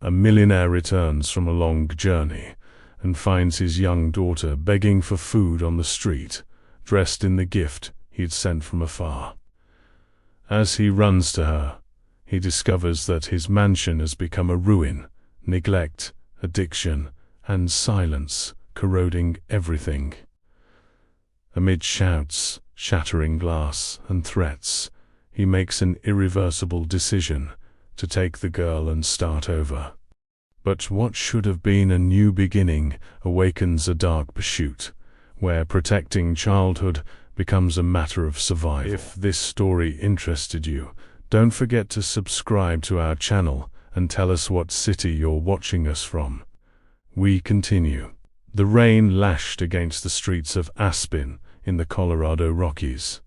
A millionaire returns from a long journey and finds his young daughter begging for food on the street, dressed in the gift he'd sent from afar. As he runs to her, he discovers that his mansion has become a ruin, neglect, addiction, and silence corroding everything. Amid shouts, shattering glass, and threats, he makes an irreversible decision to take the girl and start over. But what should have been a new beginning awakens a dark pursuit, where protecting childhood becomes a matter of survival. If this story interested you, don't forget to subscribe to our channel and tell us what city you're watching us from. We continue. The rain lashed against the streets of Aspen in the Colorado Rockies.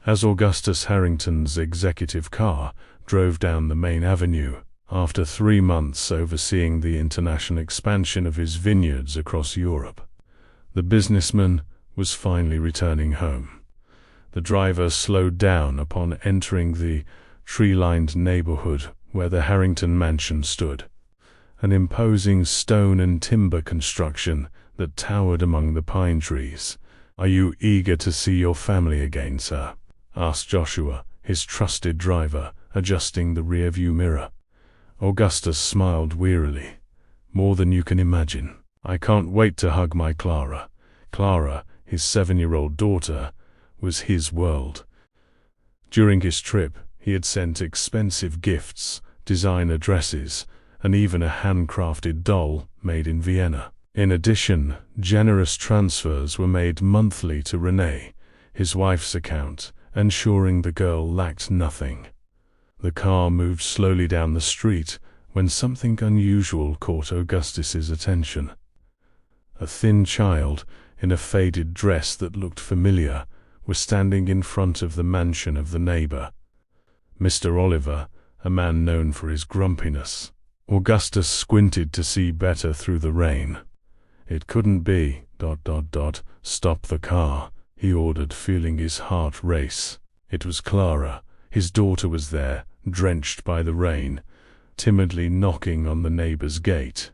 As Augustus Harrington's executive car drove down the main avenue, after 3 months overseeing the international expansion of his vineyards across Europe, the businessman was finally returning home. The driver slowed down upon entering the tree-lined neighborhood where the Harrington mansion stood, an imposing stone and timber construction that towered among the pine trees. "Are you eager to see your family again, sir?" asked Joshua, his trusted driver, adjusting the rearview mirror. Augustus smiled wearily. "More than you can imagine. I can't wait to hug my Clara." Clara, his 7-year-old daughter, was his world. During his trip, he had sent expensive gifts, designer dresses, and even a handcrafted doll made in Vienna. In addition, generous transfers were made monthly to Renee, his wife's account, ensuring the girl lacked nothing. The car moved slowly down the street when something unusual caught Augustus's attention. A thin child, in a faded dress that looked familiar, was standing in front of the mansion of the neighbor, Mr. Oliver, a man known for his grumpiness. Augustus squinted to see better through the rain. "It couldn't be, ... Stop the car," he ordered, feeling his heart race. It was Clara. His daughter was there, drenched by the rain, timidly knocking on the neighbor's gate.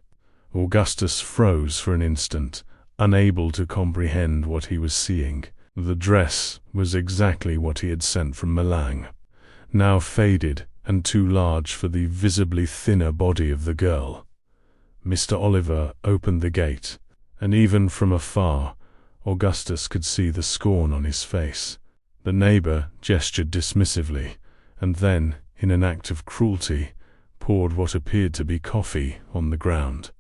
Augustus froze for an instant, unable to comprehend what he was seeing. The dress was exactly what he had sent from Milan, now faded and too large for the visibly thinner body of the girl. Mr. Oliver opened the gate, and even from afar, Augustus could see the scorn on his face. The neighbor gestured dismissively, and then, in an act of cruelty, poured what appeared to be coffee on the ground,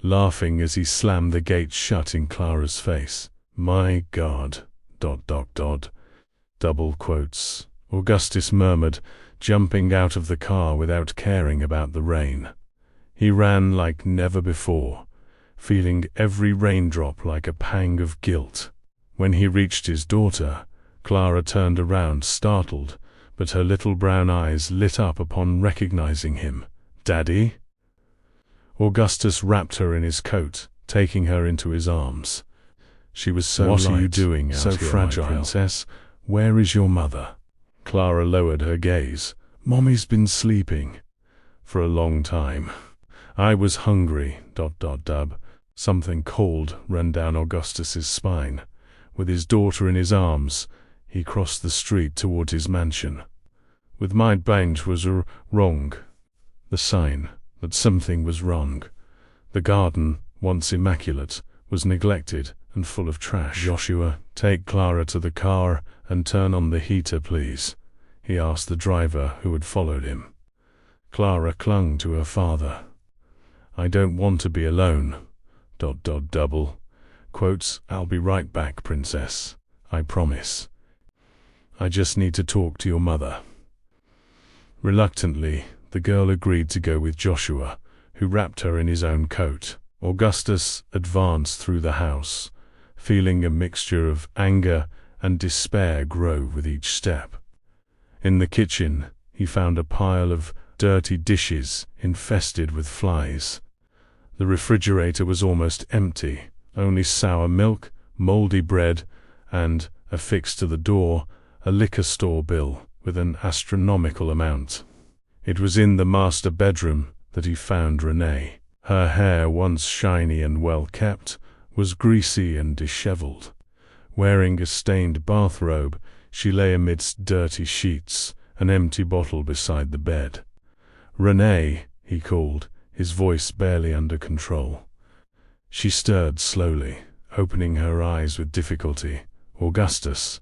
laughing as he slammed the gate shut in Clara's face. "My God, ... double quotes," Augustus murmured, jumping out of the car without caring about the rain. He ran like never before, feeling every raindrop like a pang of guilt. When he reached his daughter, Clara turned around startled, but her little brown eyes lit up upon recognizing him. "Daddy?" Augustus wrapped her in his coat, taking her into his arms. She was so light. "What are you doing out here, fragile, my princess? Where is your mother?" Clara lowered her gaze. "Mommy's been sleeping for a long time. I was hungry, ... Something cold ran down Augustus's spine. With his daughter in his arms, he crossed the street toward his mansion. With my bench was wrong. The sign that something was wrong. The garden, once immaculate, was neglected and full of trash. "Joshua, take Clara to the car and turn on the heater, please," he asked the driver who had followed him. Clara clung to her father. "I don't want to be alone, ... double quotes. I'll be right back, princess. I promise. I just need to talk to your mother." Reluctantly, the girl agreed to go with Joshua, who wrapped her in his own coat. Augustus advanced through the house, feeling a mixture of anger and despair grow with each step. In the kitchen, he found a pile of dirty dishes infested with flies. The refrigerator was almost empty, only sour milk, moldy bread, and, affixed to the door, a liquor store bill with an astronomical amount. It was in the master bedroom that he found Renee. Her hair, once shiny and well-kept, was greasy and disheveled. Wearing a stained bathrobe, she lay amidst dirty sheets, an empty bottle beside the bed. "Renee," he called, his voice barely under control. She stirred slowly, opening her eyes with difficulty. "Augustus,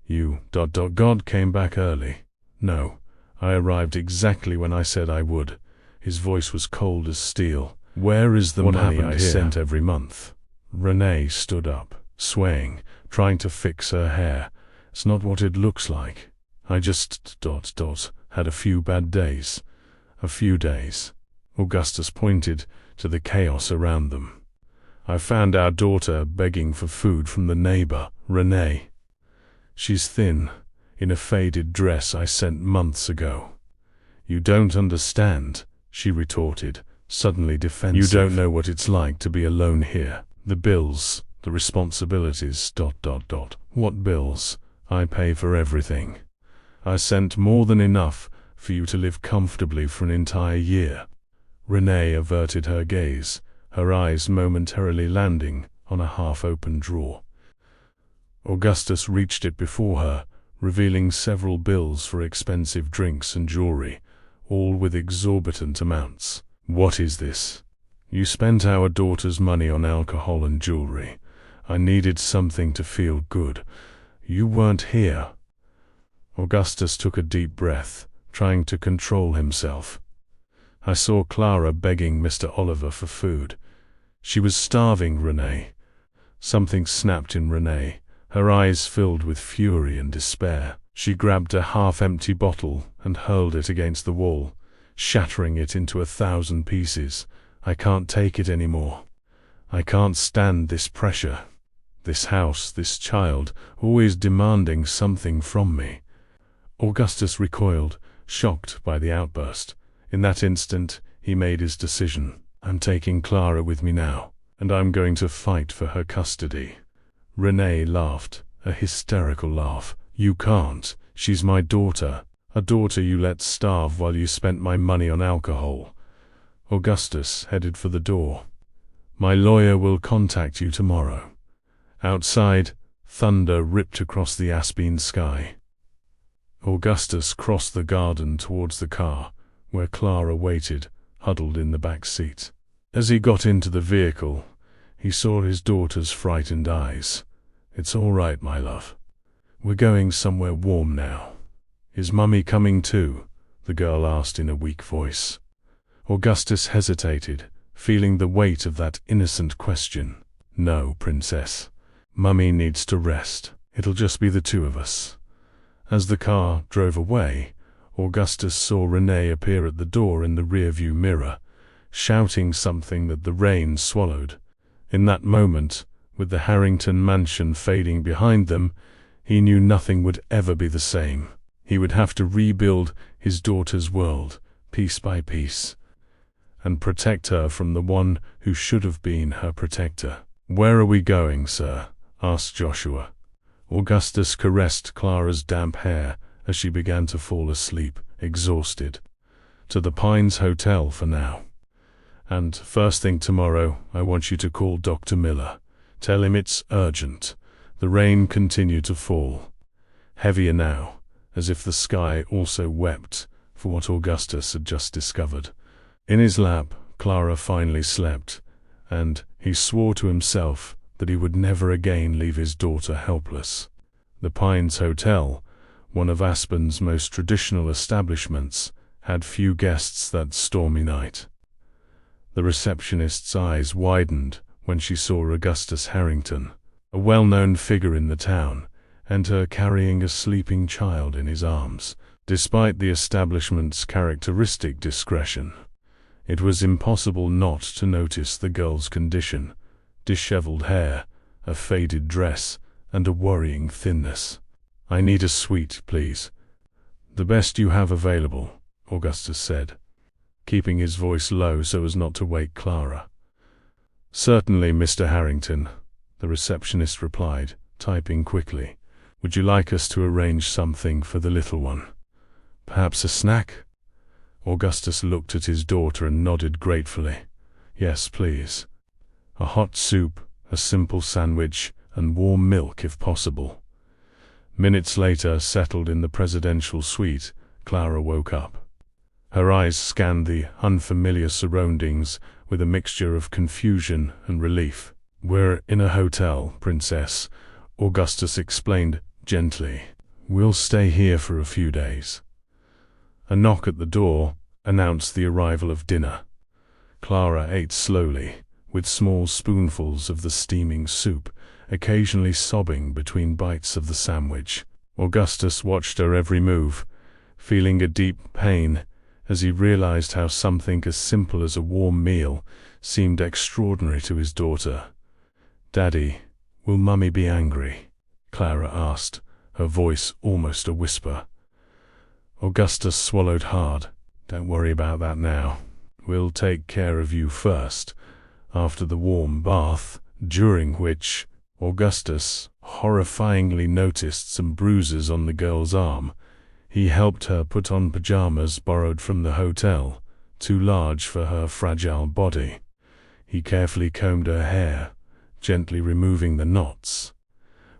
you... God came back early." "No, I arrived exactly when I said I would." His voice was cold as steel. "Where is the money I sent every month?" Renee stood up, swaying, trying to fix her hair. "It's not what it looks like. I just... had a few bad days. A few days." Augustus pointed to the chaos around them. "I found our daughter begging for food from the neighbor, Renee. She's thin, in a faded dress I sent months ago." "You don't understand," she retorted, suddenly defensive. "You don't know what it's like to be alone here. The bills, the responsibilities... What bills? I pay for everything. I sent more than enough for you to live comfortably for an entire year." Renee averted her gaze, her eyes momentarily landing on a half-open drawer. Augustus reached it before her, revealing several bills for expensive drinks and jewelry, all with exorbitant amounts. "What is this?" "You spent our daughter's money on alcohol and jewelry. I needed something to feel good. You weren't here." Augustus took a deep breath, trying to control himself. "I saw Clara begging Mr. Oliver for food. She was starving, Renee." Something snapped in Renee. Her eyes filled with fury and despair. She grabbed a half-empty bottle and hurled it against the wall, shattering it into 1,000 pieces. "I can't take it anymore. I can't stand this pressure. This house, this child, always demanding something from me." Augustus recoiled, shocked by the outburst. In that instant, he made his decision. "I'm taking Clara with me now, and I'm going to fight for her custody." Renee laughed, a hysterical laugh. "You can't. She's my daughter. A daughter you let starve while you spent my money on alcohol." Augustus headed for the door. "My lawyer will contact you tomorrow." Outside, thunder ripped across the Aspine sky. Augustus crossed the garden towards the car, where Clara waited, huddled in the back seat. As he got into the vehicle, he saw his daughter's frightened eyes. "It's all right, my love. We're going somewhere warm now." "Is Mummy coming too?" the girl asked in a weak voice. Augustus hesitated, feeling the weight of that innocent question. "No, princess. Mummy needs to rest. It'll just be the two of us." As the car drove away, Augustus saw Renee appear at the door in the rearview mirror, shouting something that the rain swallowed. In that moment, with the Harrington mansion fading behind them, he knew nothing would ever be the same. He would have to rebuild his daughter's world, piece by piece, and protect her from the one who should have been her protector. "Where are we going, sir?" asked Joshua. Augustus caressed Clara's damp hair as she began to fall asleep, exhausted. "To the Pines Hotel for now. And first thing tomorrow, I want you to call Dr. Miller. Tell him it's urgent." The rain continued to fall, heavier now, as if the sky also wept for what Augustus had just discovered. In his lap, Clara finally slept, and he swore to himself that he would never again leave his daughter helpless. The Pines Hotel, one of Aspen's most traditional establishments, had few guests that stormy night. The receptionist's eyes widened when she saw Augustus Harrington, a well-known figure in the town, enter carrying a sleeping child in his arms. Despite the establishment's characteristic discretion, it was impossible not to notice the girl's condition: disheveled hair, a faded dress, and a worrying thinness. "I need a suite, please." "The best you have available," Augustus said, keeping his voice low so as not to wake Clara. "Certainly, Mr. Harrington," the receptionist replied, typing quickly. "Would you like us to arrange something for the little one? Perhaps a snack?" Augustus looked at his daughter and nodded gratefully. Yes, please. A hot soup, a simple sandwich, and warm milk if possible. Minutes later, settled in the presidential suite, Clara woke up. Her eyes scanned the unfamiliar surroundings with a mixture of confusion and relief. "We're in a hotel, Princess," Augustus explained gently. "We'll stay here for a few days." A knock at the door announced the arrival of dinner. Clara ate slowly, with small spoonfuls of the steaming soup, occasionally sobbing between bites of the sandwich. Augustus watched her every move, feeling a deep pain as he realized how something as simple as a warm meal seemed extraordinary to his daughter. "Daddy, will Mummy be angry?" Clara asked, her voice almost a whisper. Augustus swallowed hard. "Don't worry about that now. We'll take care of you first." After the warm bath, during which Augustus horrifyingly noticed some bruises on the girl's arm, he helped her put on pajamas borrowed from the hotel, too large for her fragile body. He carefully combed her hair, gently removing the knots.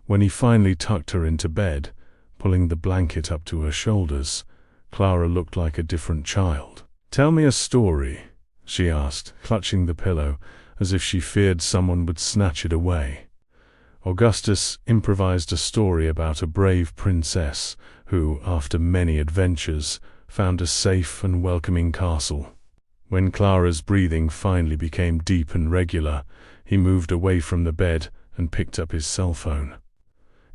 When he finally tucked her into bed, pulling the blanket up to her shoulders, Clara looked like a different child. "Tell me a story," she asked, clutching the pillow as if she feared someone would snatch it away. Augustus improvised a story about a brave princess who, after many adventures, found a safe and welcoming castle. When Clara's breathing finally became deep and regular, he moved away from the bed and picked up his cell phone.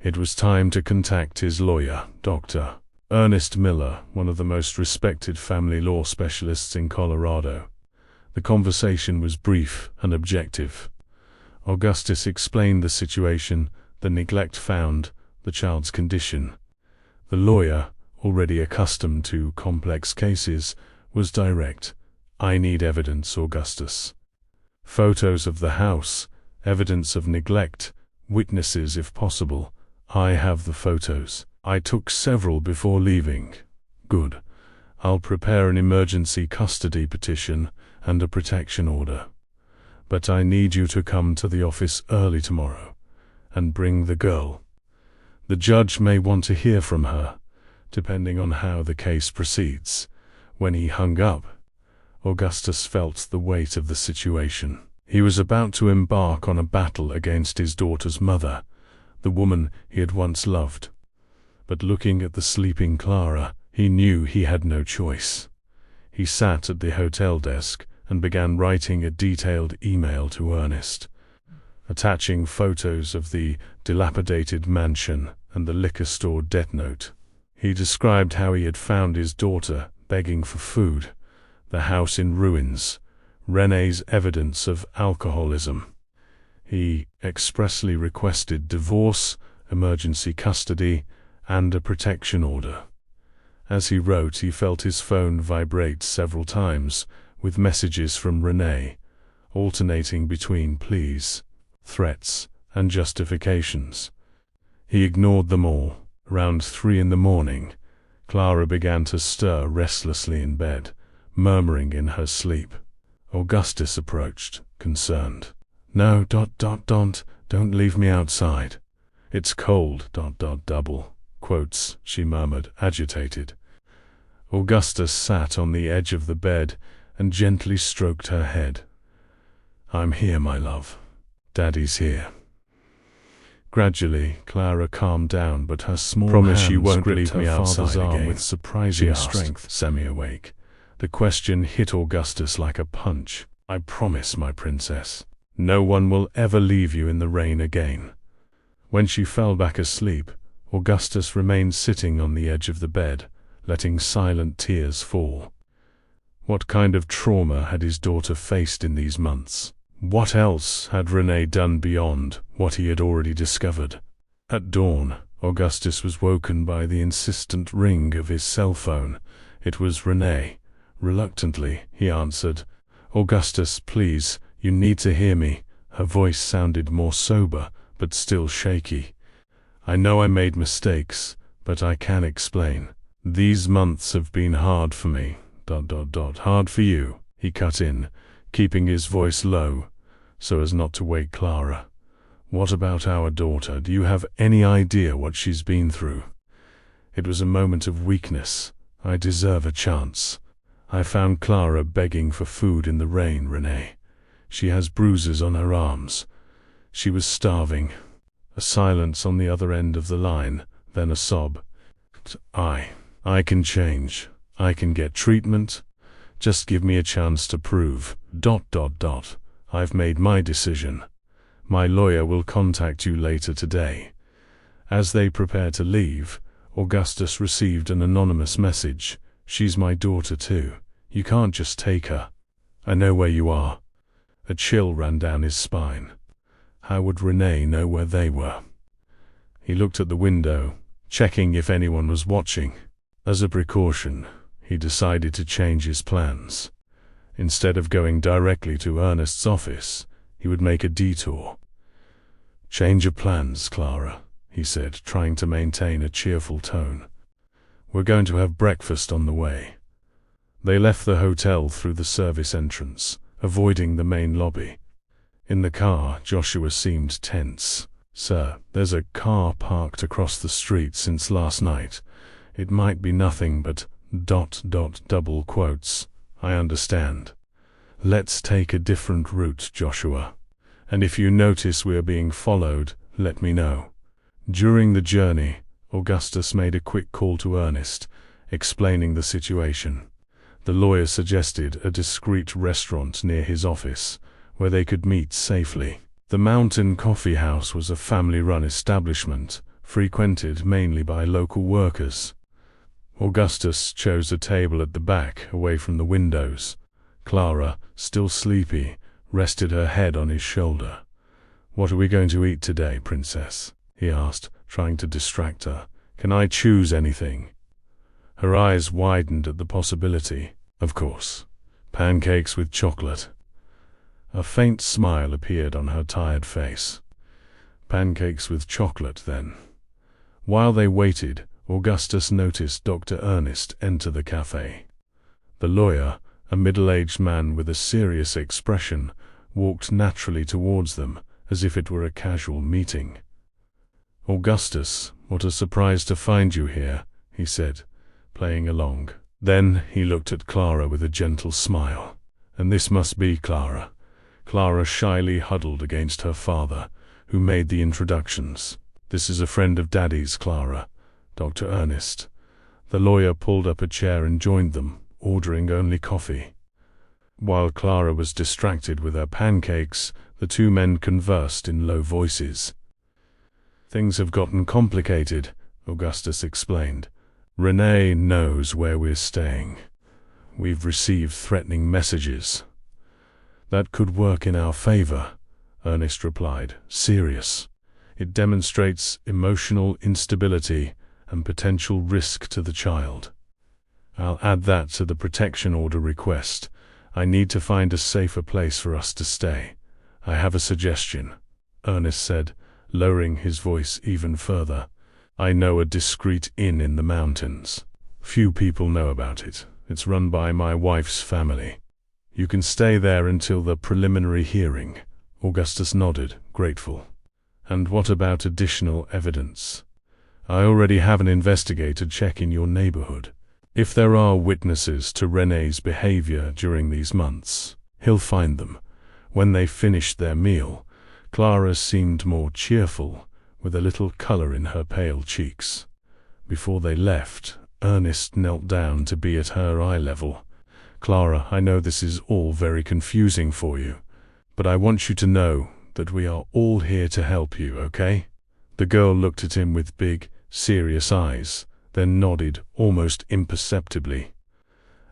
It was time to contact his lawyer, Dr. Ernest Miller, one of the most respected family law specialists in Colorado. The conversation was brief and objective. Augustus explained the situation, the neglect found, the child's condition. The lawyer, already accustomed to complex cases, was direct. "I need evidence, Augustus. Photos of the house, evidence of neglect, witnesses if possible. I have the photos. I took several before leaving." "Good. I'll prepare an emergency custody petition and a protection order. But I need you to come to the office early tomorrow and bring the girl. The judge may want to hear from her, depending on how the case proceeds." When he hung up, Augustus felt the weight of the situation. He was about to embark on a battle against his daughter's mother, the woman he had once loved. But looking at the sleeping Clara, he knew he had no choice. He sat at the hotel desk and began writing a detailed email to Ernest, attaching photos of the dilapidated mansion and the liquor store debt note. He described how he had found his daughter begging for food, the house in ruins, Renee's evidence of alcoholism. He expressly requested divorce, emergency custody, and a protection order. As he wrote, he felt his phone vibrate several times, with messages from Renee, alternating between pleas, threats, and justifications. He ignored them all. Around 3 in the morning, Clara began to stir restlessly in bed, murmuring in her sleep. Augustus approached, concerned. "No, don't leave me outside. It's cold, double quotes," she murmured, agitated. Augustus sat on the edge of the bed and gently stroked her head. "I'm here, my love. Daddy's here." Gradually, Clara calmed down, but her small "Promise you hands won't gripped leave her me father's outside arm again?" with surprising She asked, strength, semi-awake. The question hit Augustus like a punch. "I promise, my princess. No one will ever leave you in the rain again." When she fell back asleep, Augustus remained sitting on the edge of the bed, letting silent tears fall. What kind of trauma had his daughter faced in these months? What else had Renee done beyond what he had already discovered? At dawn, Augustus was woken by the insistent ring of his cell phone. It was Renee. Reluctantly, he answered. "Augustus, please, you need to hear me." Her voice sounded more sober, but still shaky. "I know I made mistakes, but I can explain. These months have been hard for me. Hard for you, he cut in, keeping his voice low, so as not to wake Clara. What about our daughter? Do you have any idea what she's been through? It was a moment of weakness. I deserve a chance. I found Clara begging for food in the rain, Renee. She has bruises on her arms. She was starving. A silence on the other end of the line, then a sob. I can change. I can get treatment. Just give me a chance to prove. I've made my decision. My lawyer will contact you later today. As they prepare to leave, Augustus received an anonymous message. She's my daughter too. You can't just take her. I know where you are. A chill ran down his spine. How would Renee know where they were? He looked at the window, checking if anyone was watching. As a precaution, he decided to change his plans. Instead of going directly to Ernest's office, he would make a detour. Change of plans, Clara, he said, trying to maintain a cheerful tone. We're going to have breakfast on the way. They left the hotel through the service entrance, avoiding the main lobby. In the car, Joshua seemed tense. Sir, there's a car parked across the street since last night. It might be nothing but ... double quotes. I understand. Let's take a different route, Joshua. And if you notice we're being followed, let me know. During the journey, Augustus made a quick call to Ernest, explaining the situation. The lawyer suggested a discreet restaurant near his office, where they could meet safely. The Mountain Coffee House was a family-run establishment, frequented mainly by local workers. Augustus chose a table at the back, away from the windows. Clara, still sleepy, rested her head on his shoulder. "What are we going to eat today, Princess?" he asked, trying to distract her. "Can I choose anything?" Her eyes widened at the possibility. Of course. Pancakes with chocolate. A faint smile appeared on her tired face. Pancakes with chocolate, then. While they waited, Augustus noticed Dr. Ernest enter the cafe. The lawyer, a middle-aged man with a serious expression, walked naturally towards them, as if it were a casual meeting. "Augustus, what a surprise to find you here," he said, playing along. Then he looked at Clara with a gentle smile. "And this must be Clara." Clara shyly huddled against her father, who made the introductions. "This is a friend of Daddy's, Clara, Dr. Ernest." The lawyer pulled up a chair and joined them, ordering only coffee. While Clara was distracted with her pancakes, the two men conversed in low voices. "Things have gotten complicated," Augustus explained. "Renee knows where we're staying. We've received threatening messages." "That could work in our favor," Ernest replied, serious. "It demonstrates emotional instability and potential risk to the child. I'll add that to the protection order request. I need to find a safer place for us to stay. I have a suggestion," Ernest said, lowering his voice even further. "I know a discreet inn in the mountains. Few people know about it. It's run by my wife's family. You can stay there until the preliminary hearing." Augustus nodded, grateful. "And what about additional evidence?" "I already have an investigator check in your neighborhood. If there are witnesses to Renee's behavior during these months, he'll find them." When they finished their meal, Clara seemed more cheerful, with a little color in her pale cheeks. Before they left, Ernest knelt down to be at her eye level. "Clara, I know this is all very confusing for you, but I want you to know that we are all here to help you, okay?" The girl looked at him with big, serious eyes, then nodded almost imperceptibly.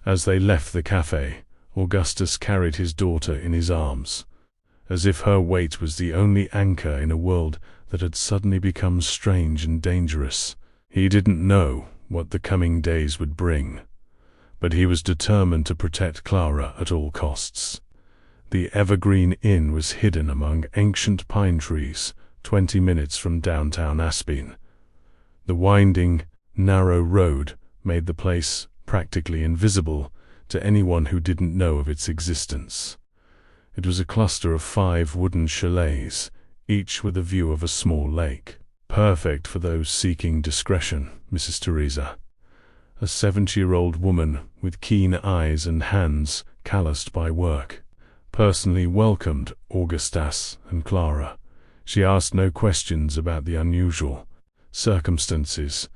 As they left the cafe, Augustus carried his daughter in his arms, as if her weight was the only anchor in a world that had suddenly become strange and dangerous. He didn't know what the coming days would bring, but he was determined to protect Clara at all costs. The Evergreen Inn was hidden among ancient pine trees, 20 minutes from downtown Aspen. The winding, narrow road made the place practically invisible, to anyone who didn't know of its existence. It was a cluster of 5 wooden chalets, each with a view of a small lake. Perfect for those seeking discretion, Mrs. Teresa, a 70-year-old woman with keen eyes and hands calloused by work, personally welcomed Augustus and Clara. She asked no questions about the unusual circumstances.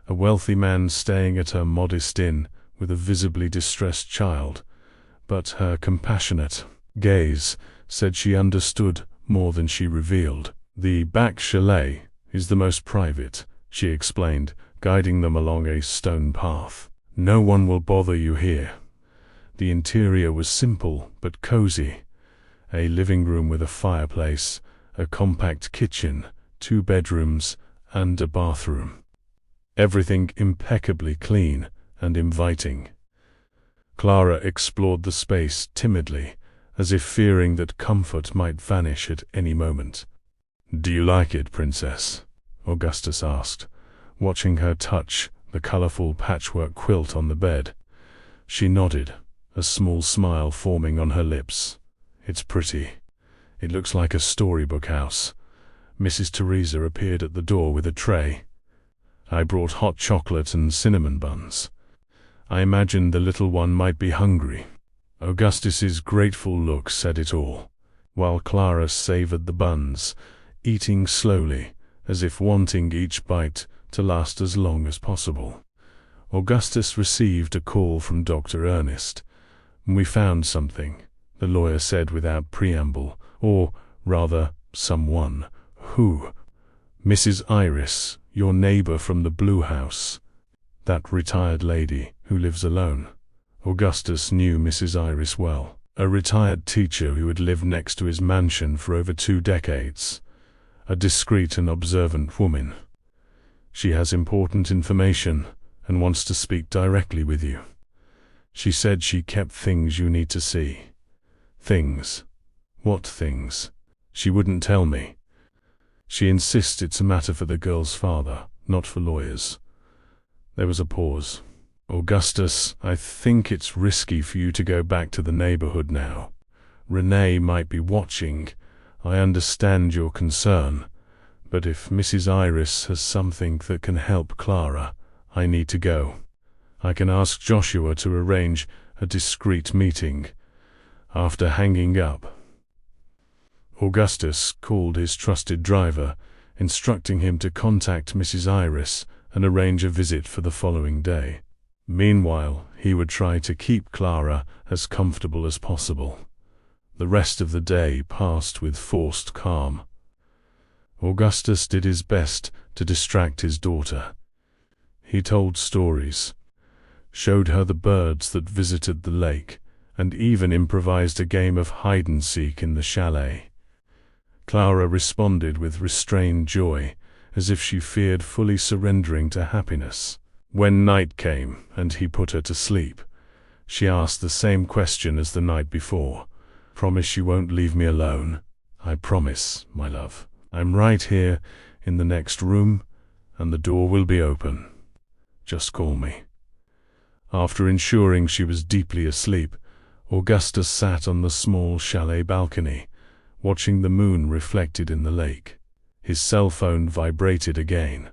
A wealthy man staying at her modest inn with a visibly distressed child, but her compassionate gaze said she understood more than she revealed. The back chalet is the most private, she explained, guiding them along a stone path. No one will bother you here. The interior was simple but cozy. A living room with a fireplace, a compact kitchen, 2 bedrooms, and a bathroom. Everything impeccably clean and inviting. Clara explored the space timidly, as if fearing that comfort might vanish at any moment. "Do you like it, Princess?" Augustus asked, watching her touch the colorful patchwork quilt on the bed. She nodded, a small smile forming on her lips. "It's pretty. It looks like a storybook house." Mrs. Teresa appeared at the door with a tray. "I brought hot chocolate and cinnamon buns. I imagined the little one might be hungry." Augustus's grateful look said it all, while Clara savored the buns, eating slowly, as if wanting each bite to last as long as possible. Augustus received a call from Dr. Ernest. "We found something," the lawyer said without preamble, or rather, someone. "Who?" "Mrs. Iris, your neighbor from the Blue House. That retired lady who lives alone." Augustus knew Mrs. Iris well, a retired teacher who had lived next to his mansion for over 2 decades. A discreet and observant woman. "She has important information and wants to speak directly with you. She said she kept things you need to see." "Things? What things?" "She wouldn't tell me. She insists it's a matter for the girl's father, not for lawyers." There was a pause. "Augustus, I think it's risky for you to go back to the neighborhood now. Renee might be watching. I understand your concern, but if Mrs. Iris has something that can help Clara, I need to go. I can ask Joshua to arrange a discreet meeting." After hanging up, Augustus called his trusted driver, instructing him to contact Mrs. Iris and arrange a visit for the following day. Meanwhile, he would try to keep Clara as comfortable as possible. The rest of the day passed with forced calm. Augustus did his best to distract his daughter. He told stories, showed her the birds that visited the lake, and even improvised a game of hide-and-seek in the chalet. Clara responded with restrained joy, as if she feared fully surrendering to happiness. When night came and he put her to sleep, she asked the same question as the night before. "Promise you won't leave me alone?" "I promise, my love. I'm right here in the next room, and the door will be open. Just call me." After ensuring she was deeply asleep, Augustus sat on the small chalet balcony, watching the moon reflected in the lake. His cell phone vibrated again.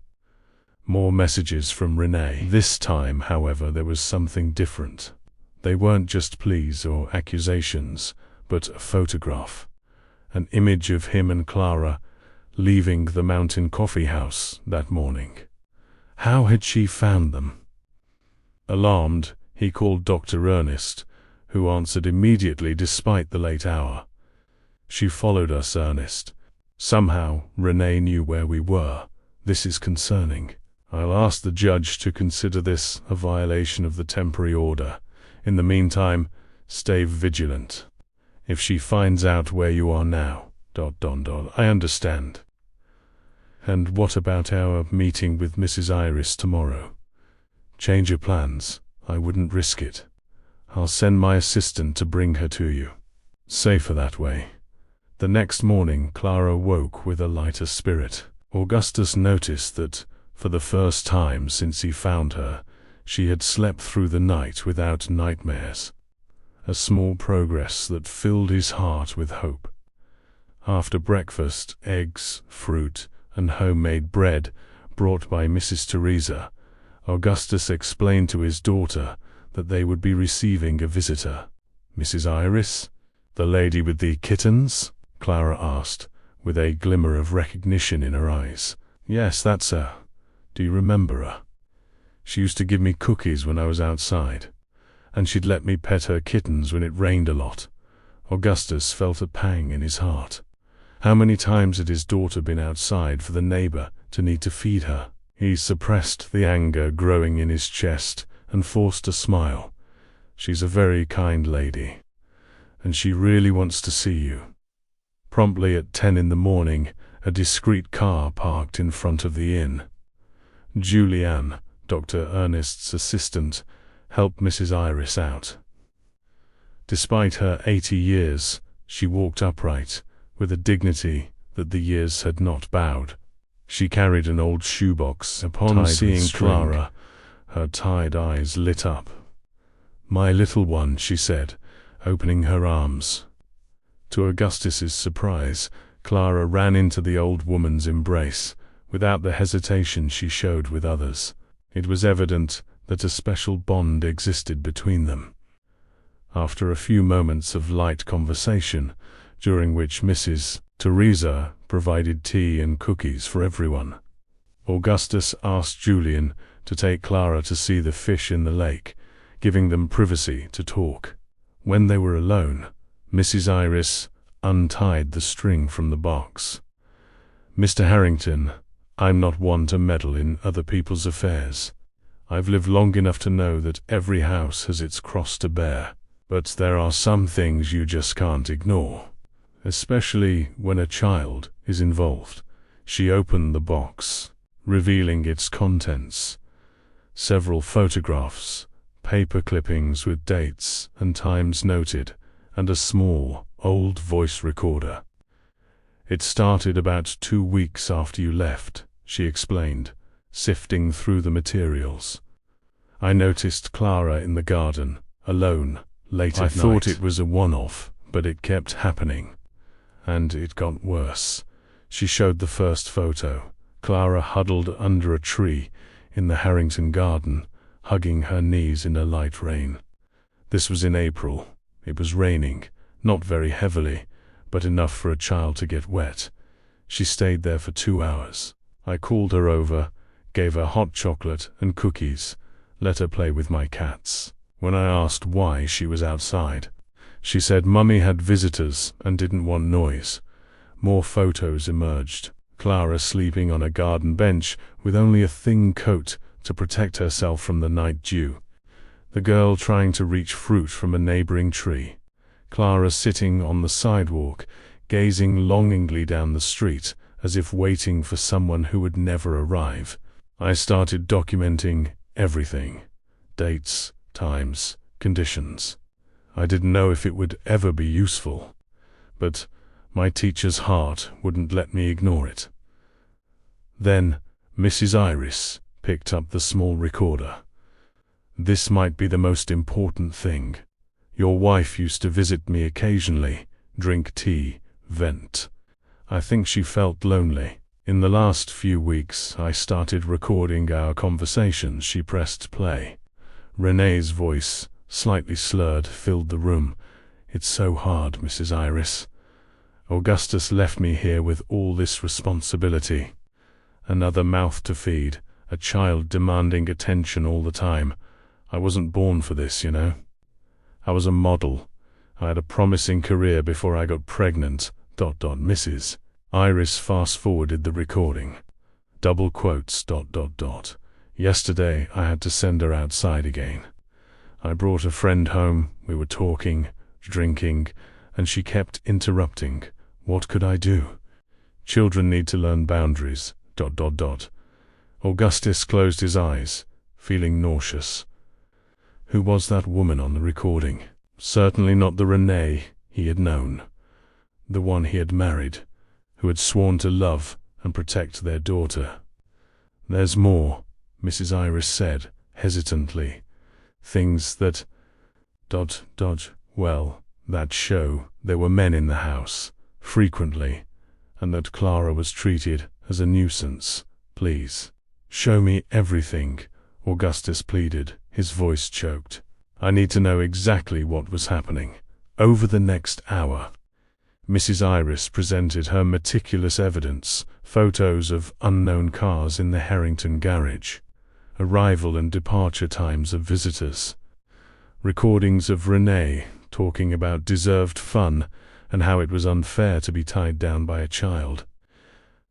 More messages from Renee. This time, however, there was something different. They weren't just pleas or accusations, but a photograph. An image of him and Clara leaving the Mountain Coffee House that morning. How had she found them? Alarmed, he called Dr. Ernest, who answered immediately despite the late hour. "She followed us, Ernest. Somehow, Renee knew where we were. This is concerning. I'll ask the judge to consider this a violation of the temporary order. In the meantime, stay vigilant. If she finds out where you are now, ... I understand." "And what about our meeting with Mrs. Iris tomorrow?" "Change your plans. I wouldn't risk it. I'll send my assistant to bring her to you. Safer that way." The next morning, Clara woke with a lighter spirit. Augustus noticed that, for the first time since he found her, She had slept through the night without nightmares. A small progress that filled his heart with hope. After breakfast, eggs, fruit, and homemade bread brought by Mrs. Teresa, Augustus explained to his daughter that they would be receiving a visitor. "Mrs. Iris? The lady with the kittens?" Clara asked, with a glimmer of recognition in her eyes. "Yes, that's her. Do you remember her? She used to give me cookies when I was outside, and she'd let me pet her kittens when it rained a lot." Augustus felt a pang in his heart. How many times had his daughter been outside for the neighbor to need to feed her? He suppressed the anger growing in his chest and forced a smile. "She's a very kind lady, and she really wants to see you." Promptly at 10 in the morning, a discreet car parked in front of the inn. Julianne, Dr. Ernest's assistant, helped Mrs. Iris out. Despite her 80 years, she walked upright, with a dignity that the years had not bowed. She carried an old shoebox. Upon seeing Clara, her tired eyes lit up. "My little one," she said, opening her arms. To Augustus's surprise, Clara ran into the old woman's embrace, without the hesitation she showed with others. It was evident that a special bond existed between them. After a few moments of light conversation, during which Mrs. Teresa provided tea and cookies for everyone, Augustus asked Julian to take Clara to see the fish in the lake, giving them privacy to talk. When they were alone, Mrs. Iris untied the string from the box. "Mr. Harrington, I'm not one to meddle in other people's affairs. I've lived long enough to know that every house has its cross to bear, but there are some things you just can't ignore, especially when a child is involved." She opened the box, revealing its contents. Several photographs, paper clippings with dates and times noted, and a small, old voice recorder. "It started about 2 weeks after you left," she explained, sifting through the materials. "I noticed Clara in the garden, alone, late at night. I thought it was a one-off, but it kept happening. And it got worse." She showed the first photo, Clara huddled under a tree in the Harrington garden, hugging her knees in a light rain. This was in April. It was raining, not very heavily, but enough for a child to get wet. She stayed there for 2 hours. I called her over, gave her hot chocolate and cookies, let her play with my cats. When I asked why she was outside, she said Mummy had visitors and didn't want noise. More photos emerged. Clara sleeping on a garden bench with only a thin coat to protect herself from the night dew. The girl trying to reach fruit from a neighboring tree. Clara sitting on the sidewalk, gazing longingly down the street, as if waiting for someone who would never arrive. I started documenting everything. Dates, times, conditions. I didn't know if it would ever be useful, but my teacher's heart wouldn't let me ignore it. Then Mrs. Iris picked up the small recorder. "This might be the most important thing. Your wife used to visit me occasionally, drink tea, vent. I think she felt lonely. In the last few weeks I started recording our conversations." She pressed play. Renee's voice, slightly slurred, filled the room. "It's so hard, Mrs. Iris. Augustus left me here with all this responsibility. Another mouth to feed, a child demanding attention all the time. I wasn't born for this, you know. I was a model. I had a promising career before I got pregnant. ... Mrs. Iris fast-forwarded the recording. Double quotes. ... Yesterday I had to send her outside again. I brought a friend home, we were talking, drinking, and she kept interrupting. What could I do? Children need to learn boundaries. ... Augustus closed his eyes, feeling nauseous. Who was that woman on the recording? Certainly not the Renee he had known. The one he had married, who had sworn to love and protect their daughter. "There's more," Mrs. Iris said, hesitantly. Things that... Well, that show there were men in the house, frequently, and that Clara was treated as a nuisance. Please, show me everything, Augustus pleaded, his voice choked. I need to know exactly what was happening. Over the next hour, Mrs. Iris presented her meticulous evidence, photos of unknown cars in the Harrington garage, arrival and departure times of visitors, recordings of Renee talking about deserved fun and how it was unfair to be tied down by a child.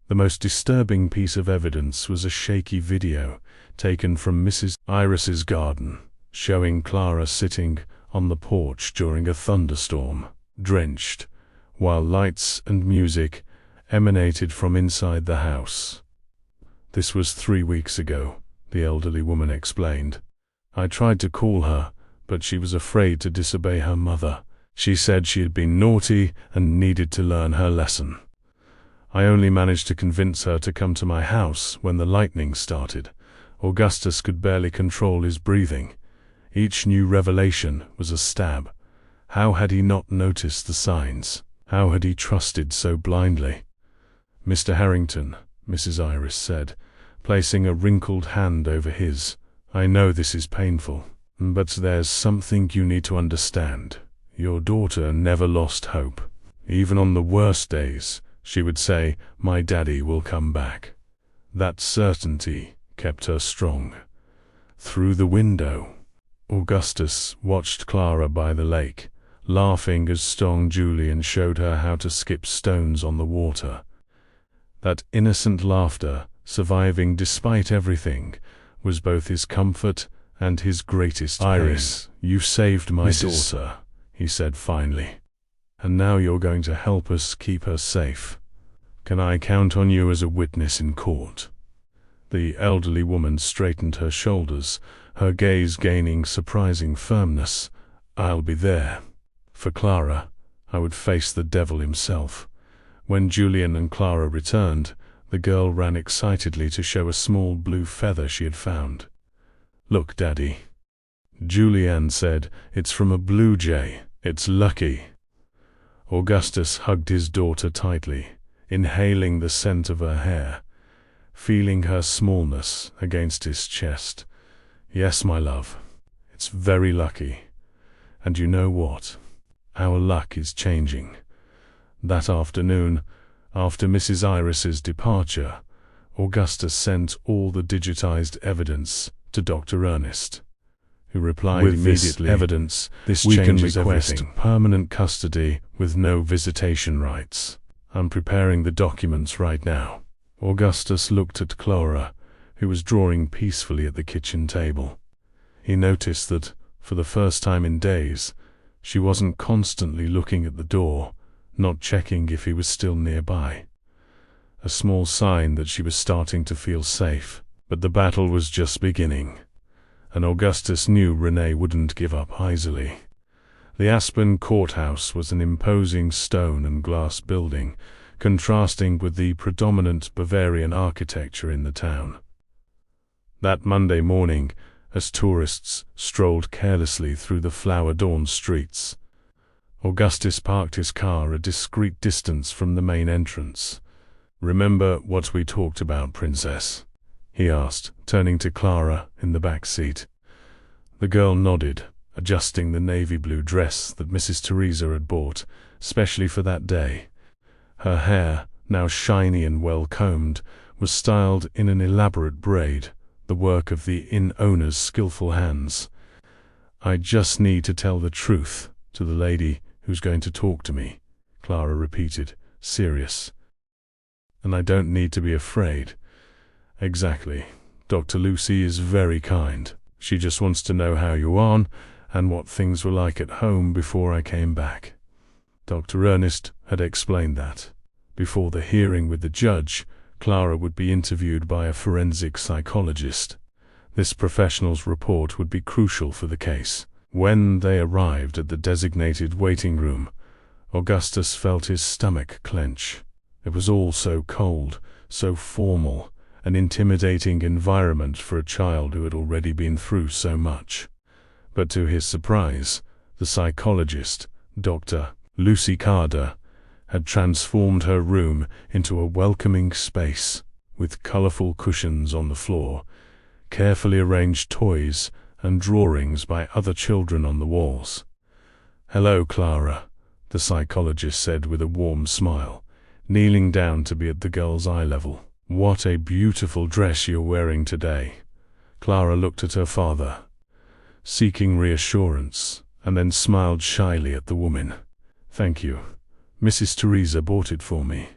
The most disturbing piece of evidence was a shaky video taken from Mrs. Iris's garden, showing Clara sitting on the porch during a thunderstorm, drenched, while lights and music emanated from inside the house. This was 3 weeks ago, the elderly woman explained. I tried to call her, but she was afraid to disobey her mother. She said she had been naughty and needed to learn her lesson. I only managed to convince her to come to my house when the lightning started. Augustus could barely control his breathing. Each new revelation was a stab. How had he not noticed the signs? How had he trusted so blindly? Mr. Harrington, Mrs. Iris said, placing a wrinkled hand over his, I know this is painful, but there's something you need to understand. Your daughter never lost hope. Even on the worst days, she would say, my daddy will come back. That certainty kept her strong. Through the window, Augustus watched Clara by the lake, laughing as strong Julian showed her how to skip stones on the water. That innocent laughter, surviving despite everything, was both his comfort and his greatest pain. Iris, you saved my daughter, he said finally. And now you're going to help us keep her safe. Can I count on you as a witness in court? The elderly woman straightened her shoulders, her gaze gaining surprising firmness. I'll be there. For Clara, I would face the devil himself. When Julian and Clara returned, the girl ran excitedly to show a small blue feather she had found. Look, Daddy. Julianne said, it's from a blue jay. It's lucky. Augustus hugged his daughter tightly, inhaling the scent of her hair, feeling her smallness against his chest. Yes, my love, it's very lucky. And you know what? Our luck is changing. That afternoon, after Mrs. Iris's departure, Augustus sent all the digitized evidence to Dr. Ernest, who replied immediately, this evidence, we can request permanent custody with no visitation rights. I'm preparing the documents right now. Augustus looked at Clara, who was drawing peacefully at the kitchen table. He noticed that, for the first time in days, she wasn't constantly looking at the door, not checking if he was still nearby. A small sign that she was starting to feel safe, but the battle was just beginning, and Augustus knew Renee wouldn't give up easily. The Aspen Courthouse was an imposing stone and glass building, contrasting with the predominant Bavarian architecture in the town. That Monday morning, as tourists strolled carelessly through the flower-adorned streets, Augustus parked his car a discreet distance from the main entrance. Remember what we talked about, Princess? He asked, turning to Clara in the back seat. The girl nodded, adjusting the navy blue dress that Mrs. Teresa had bought, specially for that day. Her hair, now shiny and well-combed, was styled in an elaborate braid, the work of the inn-owner's skillful hands. I just need to tell the truth to the lady who's going to talk to me, Clara repeated, serious. And I don't need to be afraid. Exactly. Dr. Lucy is very kind. She just wants to know how you are and what things were like at home before I came back. Dr. Ernest had explained that. Before the hearing with the judge, Clara would be interviewed by a forensic psychologist. This professional's report would be crucial for the case. When they arrived at the designated waiting room, Augustus felt his stomach clench. It was all so cold, so formal, an intimidating environment for a child who had already been through so much. But to his surprise, the psychologist, Dr. Lucy Carter, had transformed her room into a welcoming space, with colorful cushions on the floor, carefully arranged toys, and drawings by other children on the walls. "Hello, Clara," the psychologist said with a warm smile, kneeling down to be at the girl's eye level. "What a beautiful dress you're wearing today." Clara looked at her father, seeking reassurance, and then smiled shyly at the woman. "Thank you. Mrs. Teresa bought it for me."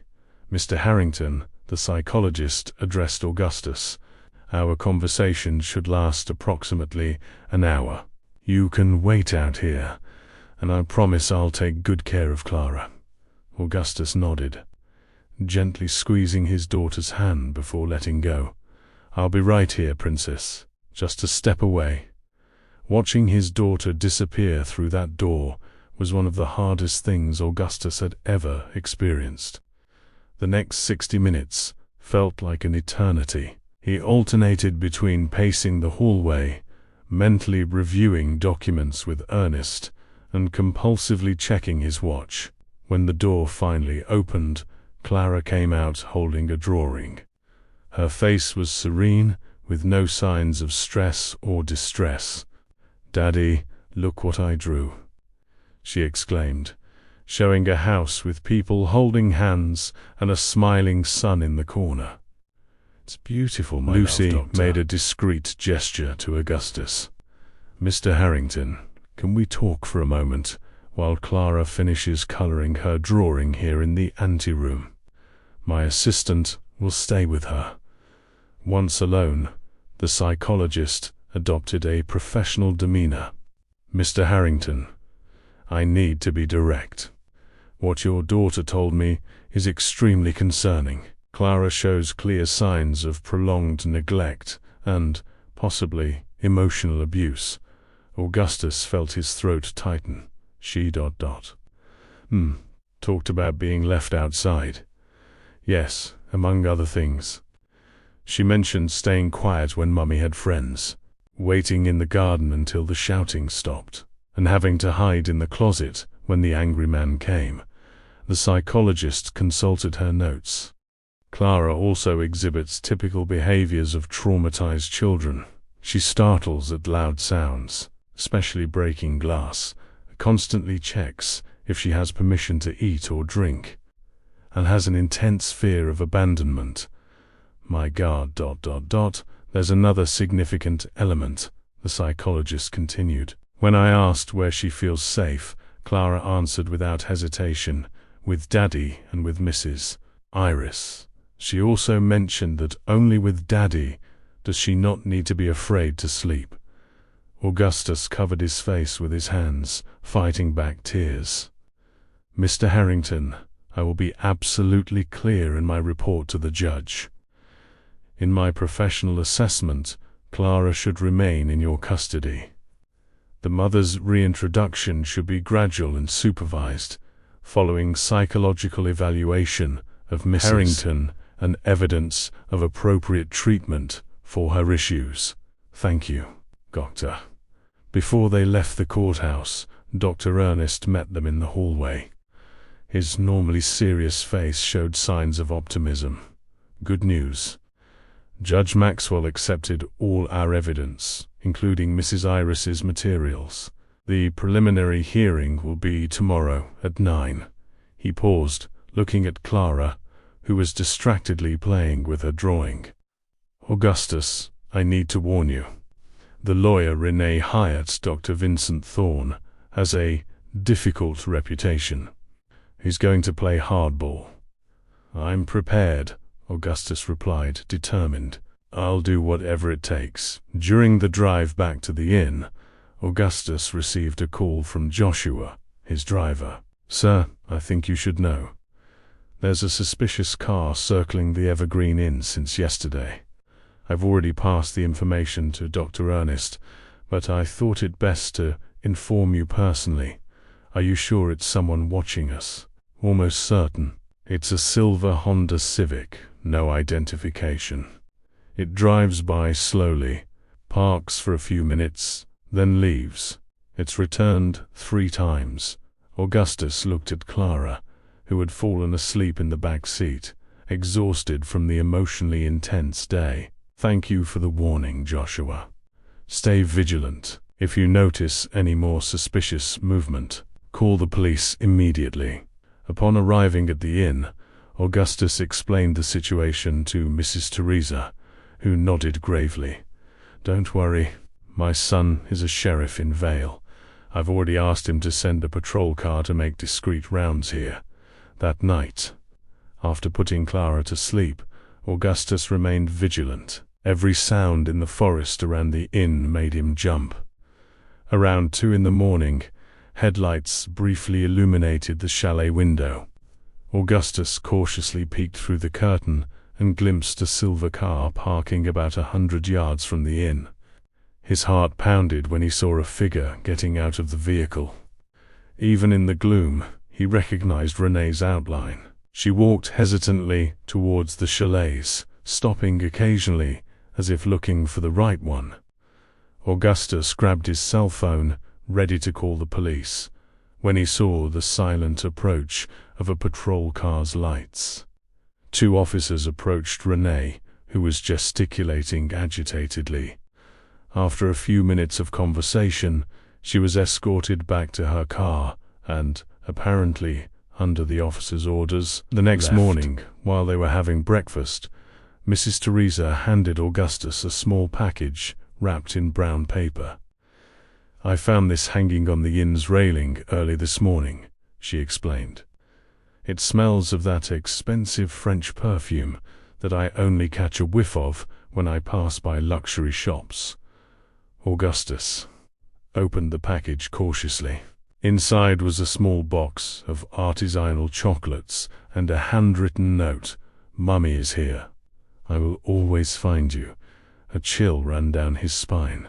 "Mr. Harrington," the psychologist addressed Augustus, "our conversation should last approximately an hour. You can wait out here, and I promise I'll take good care of Clara." Augustus nodded, gently squeezing his daughter's hand before letting go. "I'll be right here, Princess, just a step away." Watching his daughter disappear through that door was one of the hardest things Augustus had ever experienced. The next 60 minutes felt like an eternity. He alternated between pacing the hallway, mentally reviewing documents with Ernest, and compulsively checking his watch. When the door finally opened, Clara came out holding a drawing. Her face was serene, with no signs of stress or distress. "Daddy, look what I drew," she exclaimed, showing a house with people holding hands and a smiling sun in the corner. "It's beautiful, my Lucy love, Doctor," made a discreet gesture to Augustus. "Mr. Harrington, can we talk for a moment while Clara finishes coloring her drawing here in the anteroom? My assistant will stay with her." Once alone, the psychologist adopted a professional demeanor. "Mr. Harrington, I need to be direct. What your daughter told me is extremely concerning. Clara shows clear signs of prolonged neglect and, possibly, emotional abuse." Augustus felt his throat tighten. She ... Talked about being left outside. "Yes, among other things. She mentioned staying quiet when Mummy had friends, waiting in the garden until the shouting stopped, and having to hide in the closet when the angry man came." The psychologist consulted her notes. "Clara also exhibits typical behaviors of traumatized children. She startles at loud sounds, especially breaking glass, constantly checks if she has permission to eat or drink, and has an intense fear of abandonment. My God, ... There's another significant element," the psychologist continued. "When I asked where she feels safe, Clara answered without hesitation, with Daddy and with Mrs. Iris. She also mentioned that only with Daddy does she not need to be afraid to sleep." Augustus covered his face with his hands, fighting back tears. "Mr. Harrington, I will be absolutely clear in my report to the judge. In my professional assessment, Clara should remain in your custody. The mother's reintroduction should be gradual and supervised, following psychological evaluation of Mrs. Harrington and evidence of appropriate treatment for her issues. Thank you, Doctor." Before they left the courthouse, Dr. Ernest met them in the hallway. His normally serious face showed signs of optimism. "Good news. Judge Maxwell accepted all our evidence, including Mrs. Iris's materials. The preliminary hearing will be tomorrow at 9. He paused, looking at Clara, who was distractedly playing with her drawing. "Augustus, I need to warn you. The lawyer Renee Hyatt, Dr. Vincent Thorne, has a difficult reputation. He's going to play hardball." "I'm prepared," Augustus replied, determined. "I'll do whatever it takes." During the drive back to the inn, Augustus received a call from Joshua, his driver. "Sir, I think you should know. There's a suspicious car circling the Evergreen Inn since yesterday. I've already passed the information to Dr. Ernest, but I thought it best to inform you personally. Are you sure it's someone watching us?" "Almost certain. It's a silver Honda Civic, no identification." It drives by slowly, parks for a few minutes, then leaves. It's returned 3 times. Augustus looked at Clara, who had fallen asleep in the back seat, exhausted from the emotionally intense day. Thank you for the warning, Joshua. Stay vigilant. If you notice any more suspicious movement, call the police immediately. Upon arriving at the inn, Augustus explained the situation to Mrs. Teresa, who nodded gravely. Don't worry, my son is a sheriff in Vale. I've already asked him to send a patrol car to make discreet rounds here. That night, after putting Clara to sleep, Augustus remained vigilant. Every sound in the forest around the inn made him jump. Around 2 in the morning, headlights briefly illuminated the chalet window. Augustus cautiously peeked through the curtain and glimpsed a silver car parking about 100 yards from the inn. His heart pounded when he saw a figure getting out of the vehicle. Even in the gloom, he recognized Renee's outline. She walked hesitantly towards the chalets, stopping occasionally as if looking for the right one. Augustus grabbed his cell phone, ready to call the police, when he saw the silent approach of a patrol car's lights. 2 officers approached Renee, who was gesticulating agitatedly. After a few minutes of conversation, she was escorted back to her car and, apparently under the officer's orders, the next morning, while they were having breakfast, Mrs. Teresa handed Augustus a small package wrapped in brown paper. I found this hanging on the inn's railing early this morning, she explained. It smells of that expensive French perfume that I only catch a whiff of when I pass by luxury shops. Augustus opened the package cautiously. Inside was a small box of artisanal chocolates and a handwritten note. Mummy is here. I will always find you. A chill ran down his spine.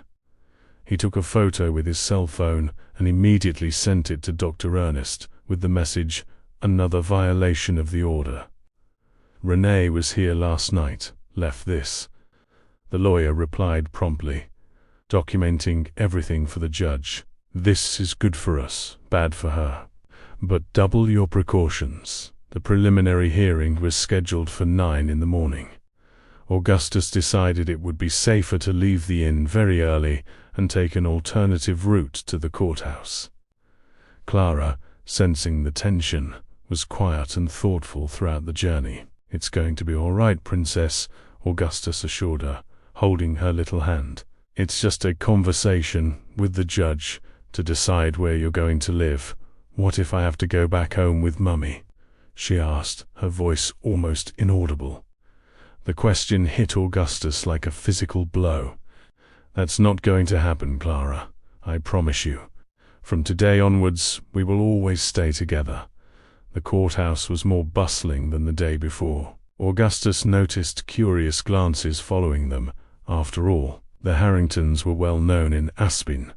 He took a photo with his cell phone and immediately sent it to Dr. Ernest with the message, another violation of the order. Renee was here last night, left this. The lawyer replied promptly, documenting everything for the judge. This is good for us, bad for her. But double your precautions. The preliminary hearing was scheduled for 9 in the morning. Augustus decided it would be safer to leave the inn very early and take an alternative route to the courthouse. Clara, sensing the tension, was quiet and thoughtful throughout the journey. It's going to be all right, Princess, Augustus assured her, holding her little hand. It's just a conversation with the judge to decide where you're going to live. What if I have to go back home with Mummy? She asked, her voice almost inaudible. The question hit Augustus like a physical blow. That's not going to happen, Clara. I promise you. From today onwards, we will always stay together. The courthouse was more bustling than the day before. Augustus noticed curious glances following them. After all, the Harringtons were well known in Aspen,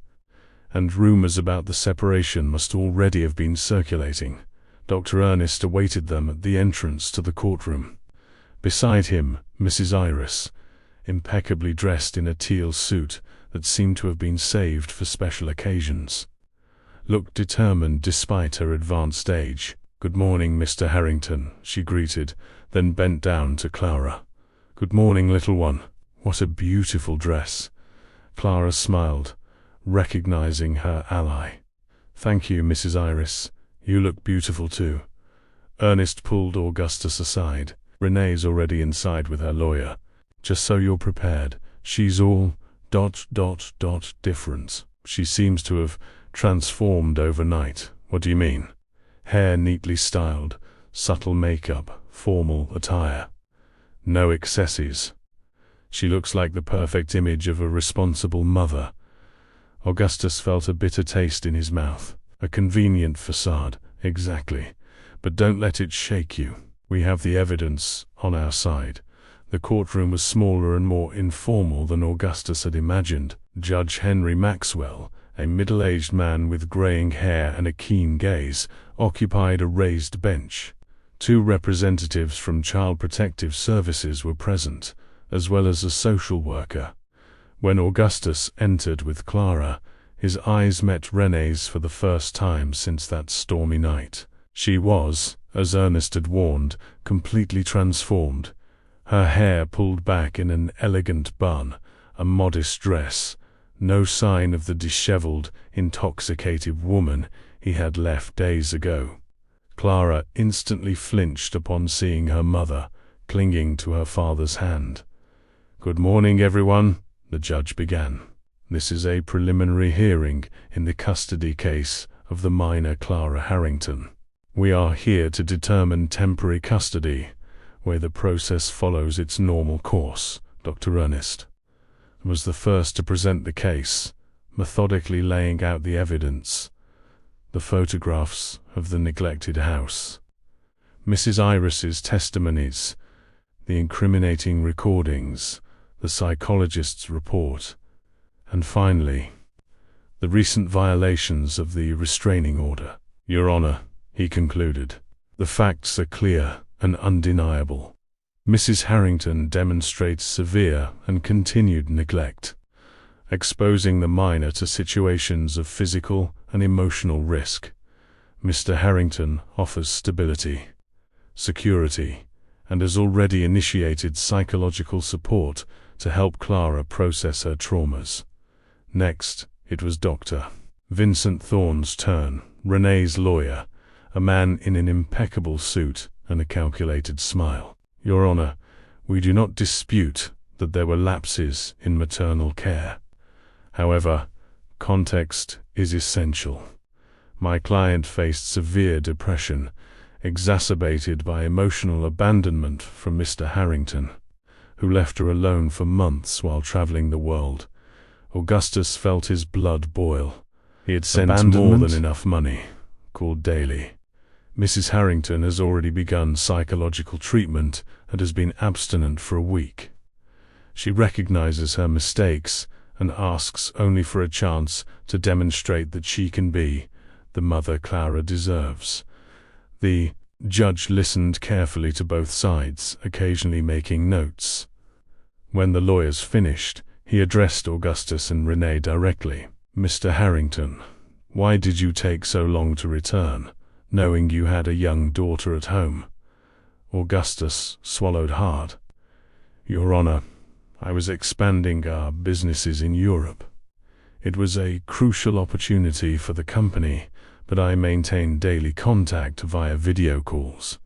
and rumors about the separation must already have been circulating. Dr. Ernest awaited them at the entrance to the courtroom. Beside him, Mrs. Iris, impeccably dressed in a teal suit that seemed to have been saved for special occasions, looked determined despite her advanced age. Good morning, Mr. Harrington, she greeted, then bent down to Clara. Good morning, little one. What a beautiful dress. Clara smiled, recognizing her ally. Thank you, Mrs. Iris. You look beautiful too. Ernest pulled Augustus aside. Renee's already inside with her lawyer. Just so you're prepared. She's all ... different. She seems to have transformed overnight. What do you mean? Hair neatly styled, subtle makeup, formal attire. No excesses. She looks like the perfect image of a responsible mother. Augustus felt a bitter taste in his mouth. A convenient facade, exactly. But don't let it shake you. We have the evidence on our side. The courtroom was smaller and more informal than Augustus had imagined. Judge Henry Maxwell, a middle-aged man with graying hair and a keen gaze, occupied a raised bench. 2 representatives from Child Protective Services were present, as well as a social worker. When Augustus entered with Clara, his eyes met Renee's for the first time since that stormy night. She was, as Ernest had warned, completely transformed. Her hair pulled back in an elegant bun, a modest dress, no sign of the disheveled, intoxicated woman he had left days ago. Clara instantly flinched upon seeing her mother, clinging to her father's hand. "Good morning, everyone," the judge began. "This is a preliminary hearing in the custody case of the minor Clara Harrington. We are here to determine temporary custody, where the process follows its normal course." Dr. Ernest was the first to present the case, methodically laying out the evidence: the photographs of the neglected house, Mrs. Iris's testimonies, the incriminating recordings, the psychologist's report, and finally, the recent violations of the restraining order. "Your Honor," he concluded, "the facts are clear and undeniable. Mrs. Harrington demonstrates severe and continued neglect, exposing the minor to situations of physical and emotional risk. Mr. Harrington offers stability, security, and has already initiated psychological support to help Clara process her traumas." Next, it was Dr. Vincent Thorne's turn, Renee's lawyer, a man in an impeccable suit and a calculated smile. "Your Honor, we do not dispute that there were lapses in maternal care. However, context is essential. My client faced severe depression, exacerbated by emotional abandonment from Mr. Harrington, who left her alone for months while traveling the world. Augustus felt his blood boil. He had sent more than enough money, called daily. Mrs. Harrington has already begun psychological treatment and has been abstinent for a week. She recognizes her mistakes and asks only for a chance to demonstrate that she can be the mother Clara deserves." The judge listened carefully to both sides, occasionally making notes. When the lawyers finished, he addressed Augustus and Renee directly. "Mr. Harrington, why did you take so long to return, knowing you had a young daughter at home?" Augustus swallowed hard. "Your Honor, I was expanding our businesses in Europe. It was a crucial opportunity for the company, but I maintained daily contact via video calls.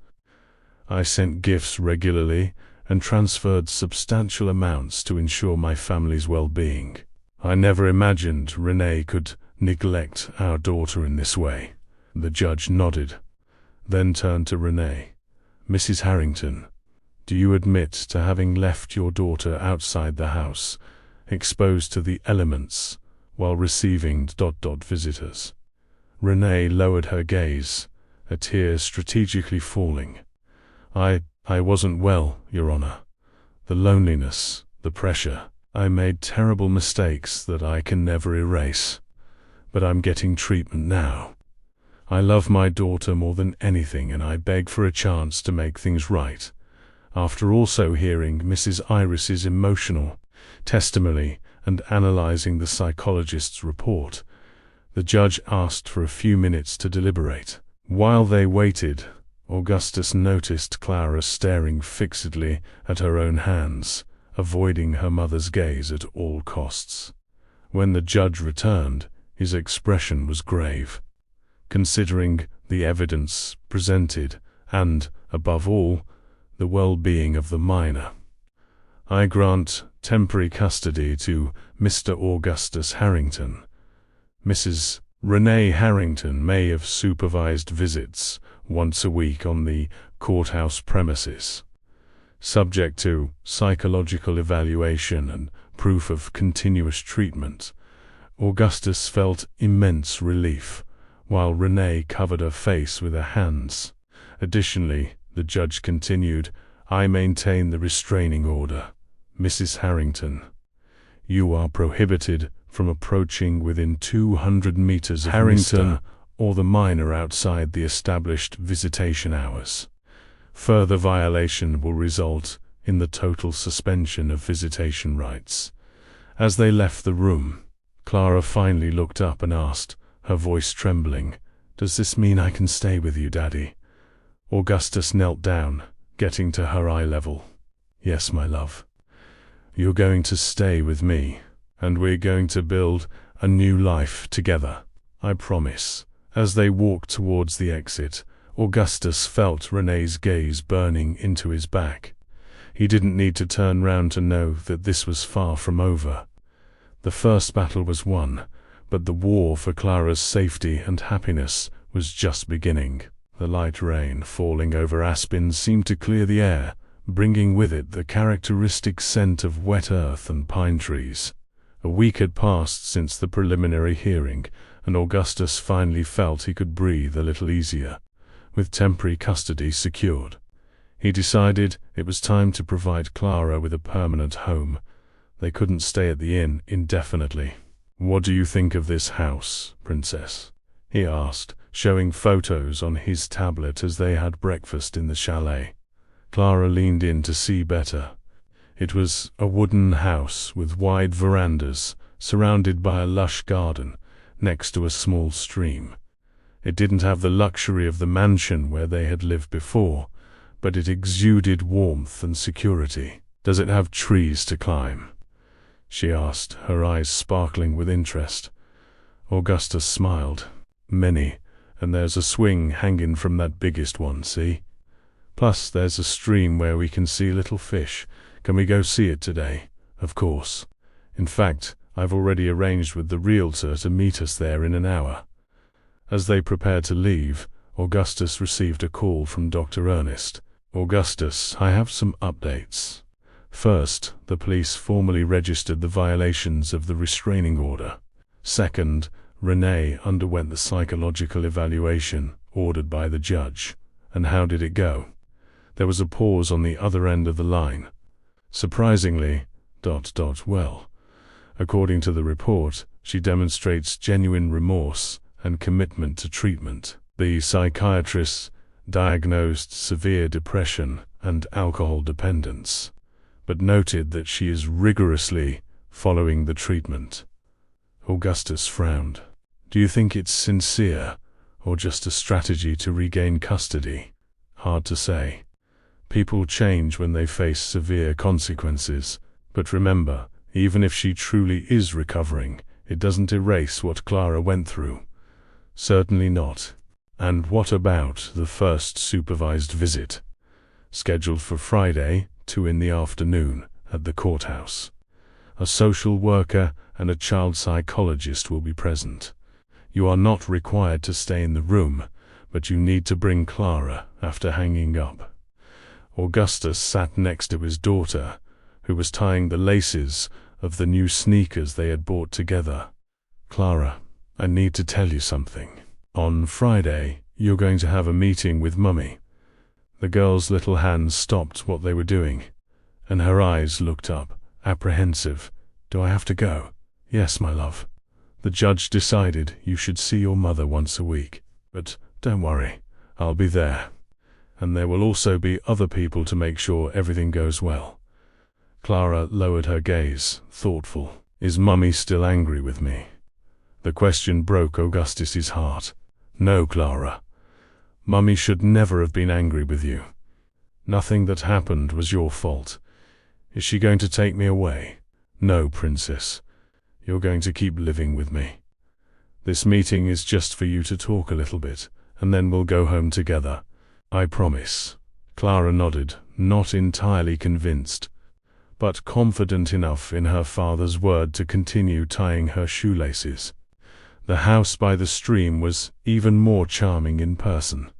I sent gifts regularly and transferred substantial amounts to ensure my family's well-being. I never imagined Renee could neglect our daughter in this way." The judge nodded, then turned to Renee. "Mrs. Harrington, do you admit to having left your daughter outside the house, exposed to the elements, while receiving visitors?" Renee lowered her gaze, a tear strategically falling. I wasn't well, Your Honor. The loneliness, the pressure. I made terrible mistakes that I can never erase. But I'm getting treatment now. I love my daughter more than anything, and I beg for a chance to make things right." After also hearing Mrs. Iris's emotional testimony and analyzing the psychologist's report, the judge asked for a few minutes to deliberate. While they waited, Augustus noticed Clara staring fixedly at her own hands, avoiding her mother's gaze at all costs. When the judge returned, his expression was grave. Considering the evidence presented and, above all, the well-being of the minor, I grant temporary custody to Mr. Augustus Harrington. Mrs. Renee Harrington may have supervised visits once a week on the courthouse premises. Subject to psychological evaluation and proof of continuous treatment, Augustus felt immense relief, while Renee covered her face with her hands. Additionally, the judge continued, I maintain the restraining order. Mrs. Harrington, you are prohibited from approaching within 200 meters of Harrington or the minor outside the established visitation hours. Further violation will result in the total suspension of visitation rights. As they left the room, Clara finally looked up and asked, her voice trembling, "Does this mean I can stay with you, Daddy?" Augustus knelt down, getting to her eye level. "Yes, my love. You're going to stay with me, and we're going to build a new life together. I promise." As they walked towards the exit, Augustus felt Renee's gaze burning into his back. He didn't need to turn round to know that this was far from over. The first battle was won, but the war for Clara's safety and happiness was just beginning. The light rain falling over Aspen seemed to clear the air, bringing with it the characteristic scent of wet earth and pine trees. A week had passed since the preliminary hearing, and Augustus finally felt he could breathe a little easier. With temporary custody secured, he decided it was time to provide Clara with a permanent home. They couldn't stay at the inn indefinitely. "What do you think of this house, Princess?" he asked, showing photos on his tablet as they had breakfast in the chalet. Clara leaned in to see better. It was a wooden house with wide verandas, surrounded by a lush garden, next to a small stream. It didn't have the luxury of the mansion where they had lived before, but it exuded warmth and security. "Does it have trees to climb?" she asked, her eyes sparkling with interest. Augustus smiled. "Many, and there's a swing hanging from that biggest one, see? Plus there's a stream where we can see little fish. Can we go see it today?" "Of course. In fact, I've already arranged with the realtor to meet us there in an hour." As they prepared to leave, Augustus received a call from Dr. Ernest. "Augustus, I have some updates. First, the police formally registered the violations of the restraining order. Second, Renee underwent the psychological evaluation ordered by the judge. And how did it go?" There was a pause on the other end of the line. "Surprisingly, well, according to the report, she demonstrates genuine remorse and commitment to treatment. The psychiatrist diagnosed severe depression and alcohol dependence, but noted that she is rigorously following the treatment." Augustus frowned. "Do you think it's sincere, or just a strategy to regain custody?" "Hard to say. People change when they face severe consequences, but remember, even if she truly is recovering, it doesn't erase what Clara went through." "Certainly not." "And what about the first supervised visit? Scheduled for Friday, 2 in the afternoon, at the courthouse. A social worker and a child psychologist will be present. You are not required to stay in the room, but you need to bring Clara after hanging up." Augustus sat next to his daughter, who was tying the laces of the new sneakers they had bought together. "Clara, I need to tell you something. On Friday, you're going to have a meeting with Mummy." The girl's little hands stopped what they were doing, and her eyes looked up, apprehensive. "Do I have to go?" "Yes, my love. The judge decided you should see your mother once a week. But don't worry, I'll be there. And there will also be other people to make sure everything goes well." Clara lowered her gaze, thoughtful. "Is Mummy still angry with me?" The question broke Augustus's heart. "No, Clara. Mummy should never have been angry with you. Nothing that happened was your fault. Is she going to take me away?" "No, Princess. You're going to keep living with me. This meeting is just for you to talk a little bit, and then we'll go home together. I promise." Clara nodded, not entirely convinced, but confident enough in her father's word to continue tying her shoelaces. The house by the stream was even more charming in person.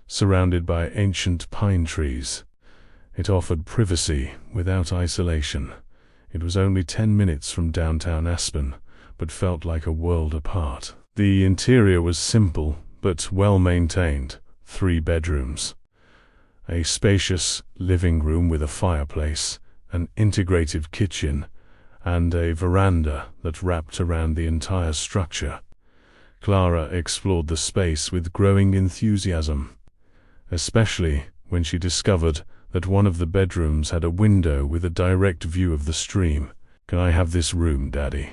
Surrounded by ancient pine trees, it offered privacy without isolation. It was only 10 minutes from downtown Aspen, but felt like a world apart. The interior was simple, but well maintained. 3 bedrooms. A spacious living room with a fireplace, an integrated kitchen, and a veranda that wrapped around the entire structure. Clara explored the space with growing enthusiasm, especially when she discovered that one of the bedrooms had a window with a direct view of the stream. "Can I have this room, Daddy?"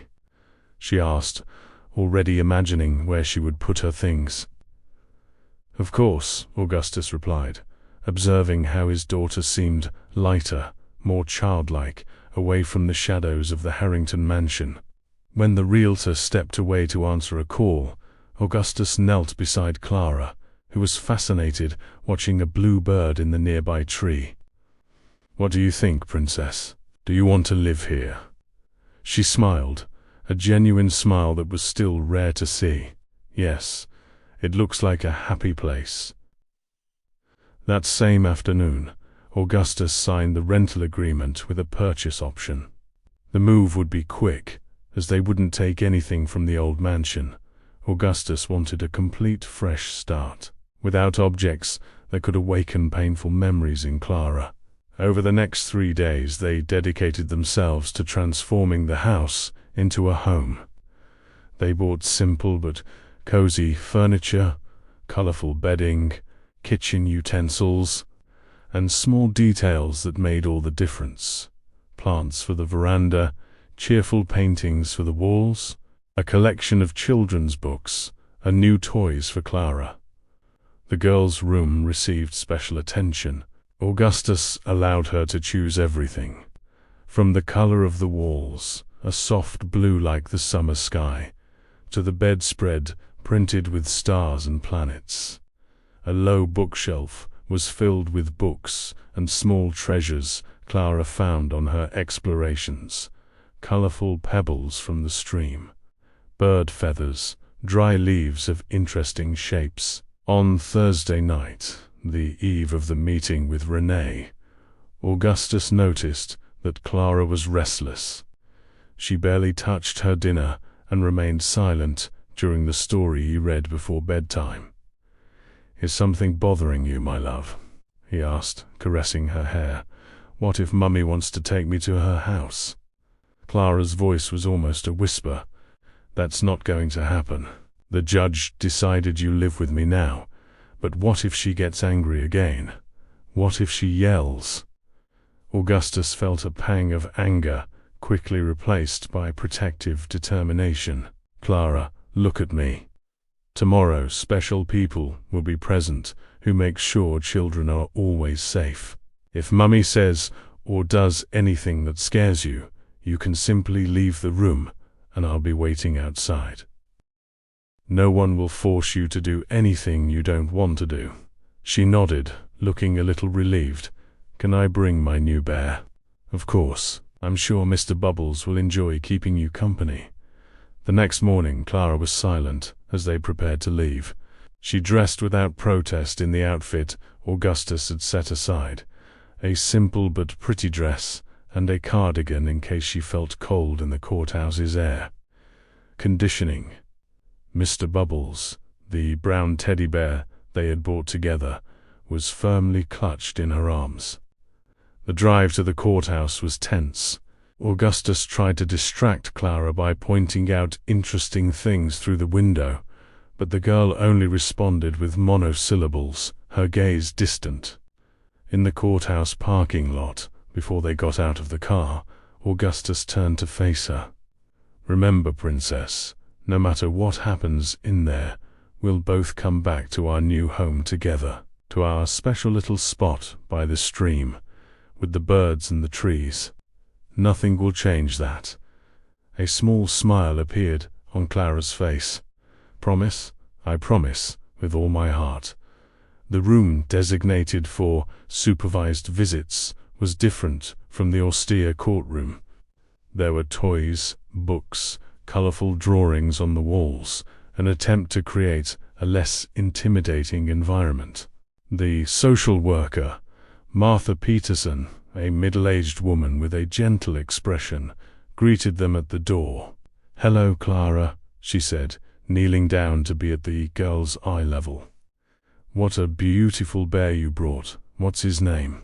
she asked, already imagining where she would put her things. "Of course," Augustus replied, observing how his daughter seemed lighter, more childlike, away from the shadows of the Harrington mansion. When the realtor stepped away to answer a call, Augustus knelt beside Clara, who was fascinated watching a blue bird in the nearby tree. "What do you think, Princess? Do you want to live here?" She smiled, a genuine smile that was still rare to see. "Yes, it looks like a happy place." That same afternoon, Augustus signed the rental agreement with a purchase option. The move would be quick, as they wouldn't take anything from the old mansion. Augustus wanted a complete fresh start, without objects that could awaken painful memories in Clara. Over the next 3 days they dedicated themselves to transforming the house into a home. They bought simple but cozy furniture, colorful bedding, kitchen utensils, and small details that made all the difference. Plants for the veranda, cheerful paintings for the walls, a collection of children's books, and new toys for Clara. The girl's room received special attention. Augustus allowed her to choose everything, from the color of the walls, a soft blue like the summer sky, to the bedspread printed with stars and planets. A low bookshelf was filled with books and small treasures Clara found on her explorations, colorful pebbles from the stream, bird feathers, dry leaves of interesting shapes. On Thursday night, the eve of the meeting with Renee, Augustus noticed that Clara was restless. She barely touched her dinner and remained silent during the story he read before bedtime. "Is something bothering you, my love?" he asked, caressing her hair. "What if Mummy wants to take me to her house?" Clara's voice was almost a whisper. "That's not going to happen. The judge decided you live with me now. But what if she gets angry again? What if she yells?" Augustus felt a pang of anger, quickly replaced by protective determination. "Clara, look at me. Tomorrow special people will be present who make sure children are always safe. If Mummy says or does anything that scares you, you can simply leave the room and I'll be waiting outside. No one will force you to do anything you don't want to do." She nodded, looking a little relieved. "Can I bring my new bear?" "Of course. I'm sure Mr. Bubbles will enjoy keeping you company." The next morning Clara was silent as they prepared to leave. She dressed without protest in the outfit Augustus had set aside, a simple but pretty dress and a cardigan in case she felt cold in the courthouse's air. Conditioning. Mr. Bubbles, the brown teddy bear they had bought together, was firmly clutched in her arms. The drive to the courthouse was tense. Augustus tried to distract Clara by pointing out interesting things through the window, but the girl only responded with monosyllables, her gaze distant. In the courthouse parking lot, before they got out of the car, Augustus turned to face her. "Remember, Princess, no matter what happens in there, we'll both come back to our new home together, to our special little spot by the stream, with the birds and the trees. Nothing will change that." A small smile appeared on Clara's face. "Promise?" "I promise, with all my heart." The room designated for supervised visits was different from the austere courtroom. There were toys, books, colorful drawings on the walls, an attempt to create a less intimidating environment. The social worker, Martha Peterson, a middle-aged woman with a gentle expression, greeted them at the door. "Hello, Clara," she said, kneeling down to be at the girl's eye level. "What a beautiful bear you brought. What's his name?"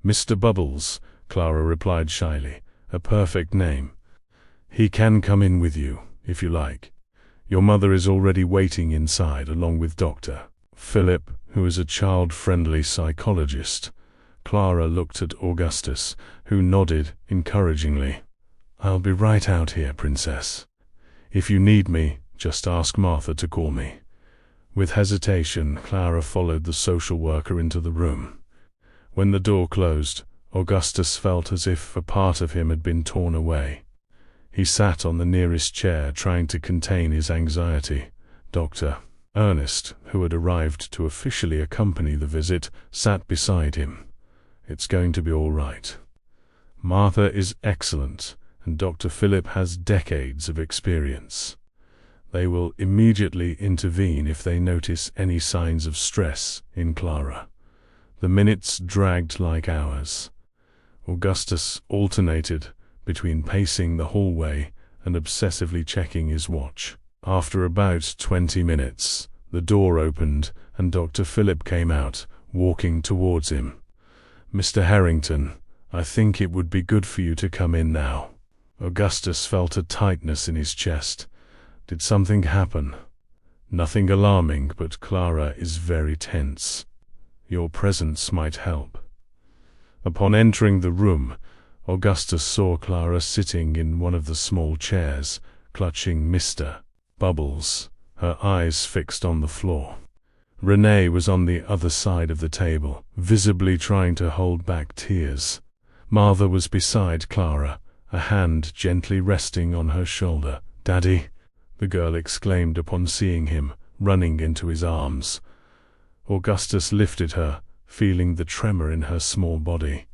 "Mr. Bubbles," Clara replied shyly. "A perfect name. He can come in with you, if you like. Your mother is already waiting inside along with Dr. Philip, who is a child-friendly psychologist." Clara looked at Augustus, who nodded encouragingly. "I'll be right out here, Princess. If you need me, just ask Martha to call me." With hesitation, Clara followed the social worker into the room. When the door closed, Augustus felt as if a part of him had been torn away. He sat on the nearest chair, trying to contain his anxiety. Dr. Ernest, who had arrived to officially accompany the visit, sat beside him. "It's going to be all right. Martha is excellent, and Dr. Philip has decades of experience. They will immediately intervene if they notice any signs of stress in Clara." The minutes dragged like hours. Augustus alternated between pacing the hallway and obsessively checking his watch. After about 20 minutes, the door opened and Dr. Philip came out, walking towards him. "Mr. Harrington, I think it would be good for you to come in now." Augustus felt a tightness in his chest. Did something happen? "Nothing alarming, but Clara is very tense. Your presence might help." Upon entering the room, Augustus saw Clara sitting in one of the small chairs, clutching Mr. Bubbles, her eyes fixed on the floor. Renee was on the other side of the table, visibly trying to hold back tears. Martha was beside Clara, a hand gently resting on her shoulder. "Daddy," the girl exclaimed upon seeing him, running into his arms. Augustus lifted her, feeling the tremor in her small body.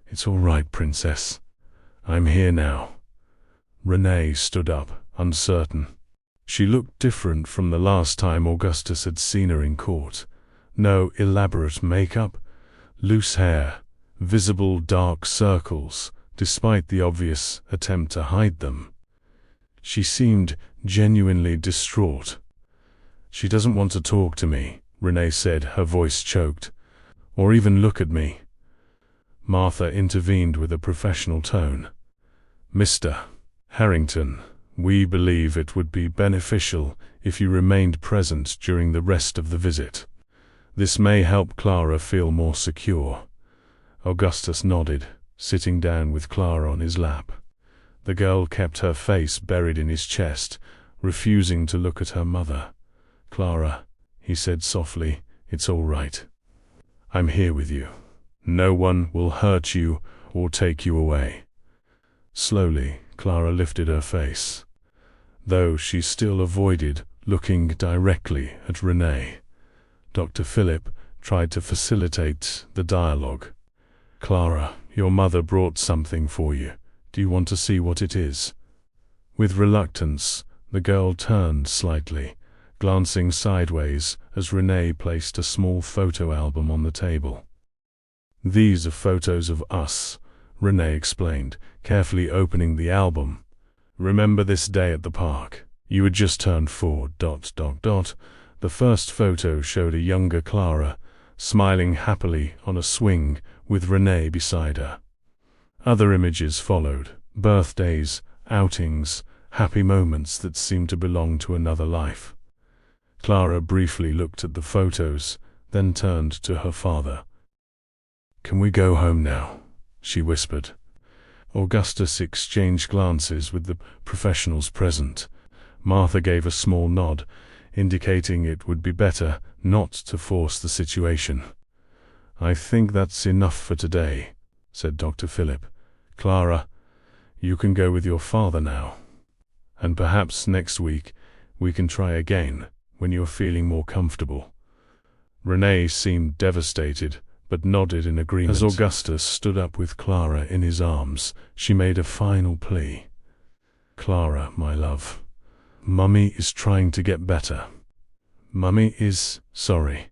"It's all right, Princess. I'm here now." Renee stood up, uncertain. She looked different from the last time Augustus had seen her in court. No elaborate makeup, loose hair, visible dark circles, despite the obvious attempt to hide them. She seemed genuinely distraught. "She doesn't want to talk to me," Renee said, her voice choked, "or even look at me." Martha intervened with a professional tone. "Mr. Harrington, we believe it would be beneficial if you remained present during the rest of the visit. This may help Clara feel more secure." Augustus nodded, sitting down with Clara on his lap. The girl kept her face buried in his chest, refusing to look at her mother. "Clara," he said softly, "it's all right. I'm here with you. No one will hurt you or take you away." Slowly, Clara lifted her face, though she still avoided looking directly at Renee. Dr. Philip tried to facilitate the dialogue. "Clara, your mother brought something for you. Do you want to see what it is?" With reluctance, the girl turned slightly, glancing sideways as Renee placed a small photo album on the table. "These are photos of us," Renee explained, carefully opening the album. "Remember this day at the park? You had just turned 4. The first photo showed a younger Clara, smiling happily on a swing with Renee beside her. Other images followed: birthdays, outings, happy moments that seemed to belong to another life. Clara briefly looked at the photos, then turned to her father. "Can we go home now?" she whispered. Augustus exchanged glances with the professionals present. Martha gave a small nod, indicating it would be better not to force the situation. "I think that's enough for today," said Dr. Philip. "Clara, you can go with your father now. And perhaps next week we can try again when you're feeling more comfortable." Renee seemed devastated, but nodded in agreement. As Augustus stood up with Clara in his arms, she made a final plea. "Clara, my love, Mummy is trying to get better. Mummy is sorry."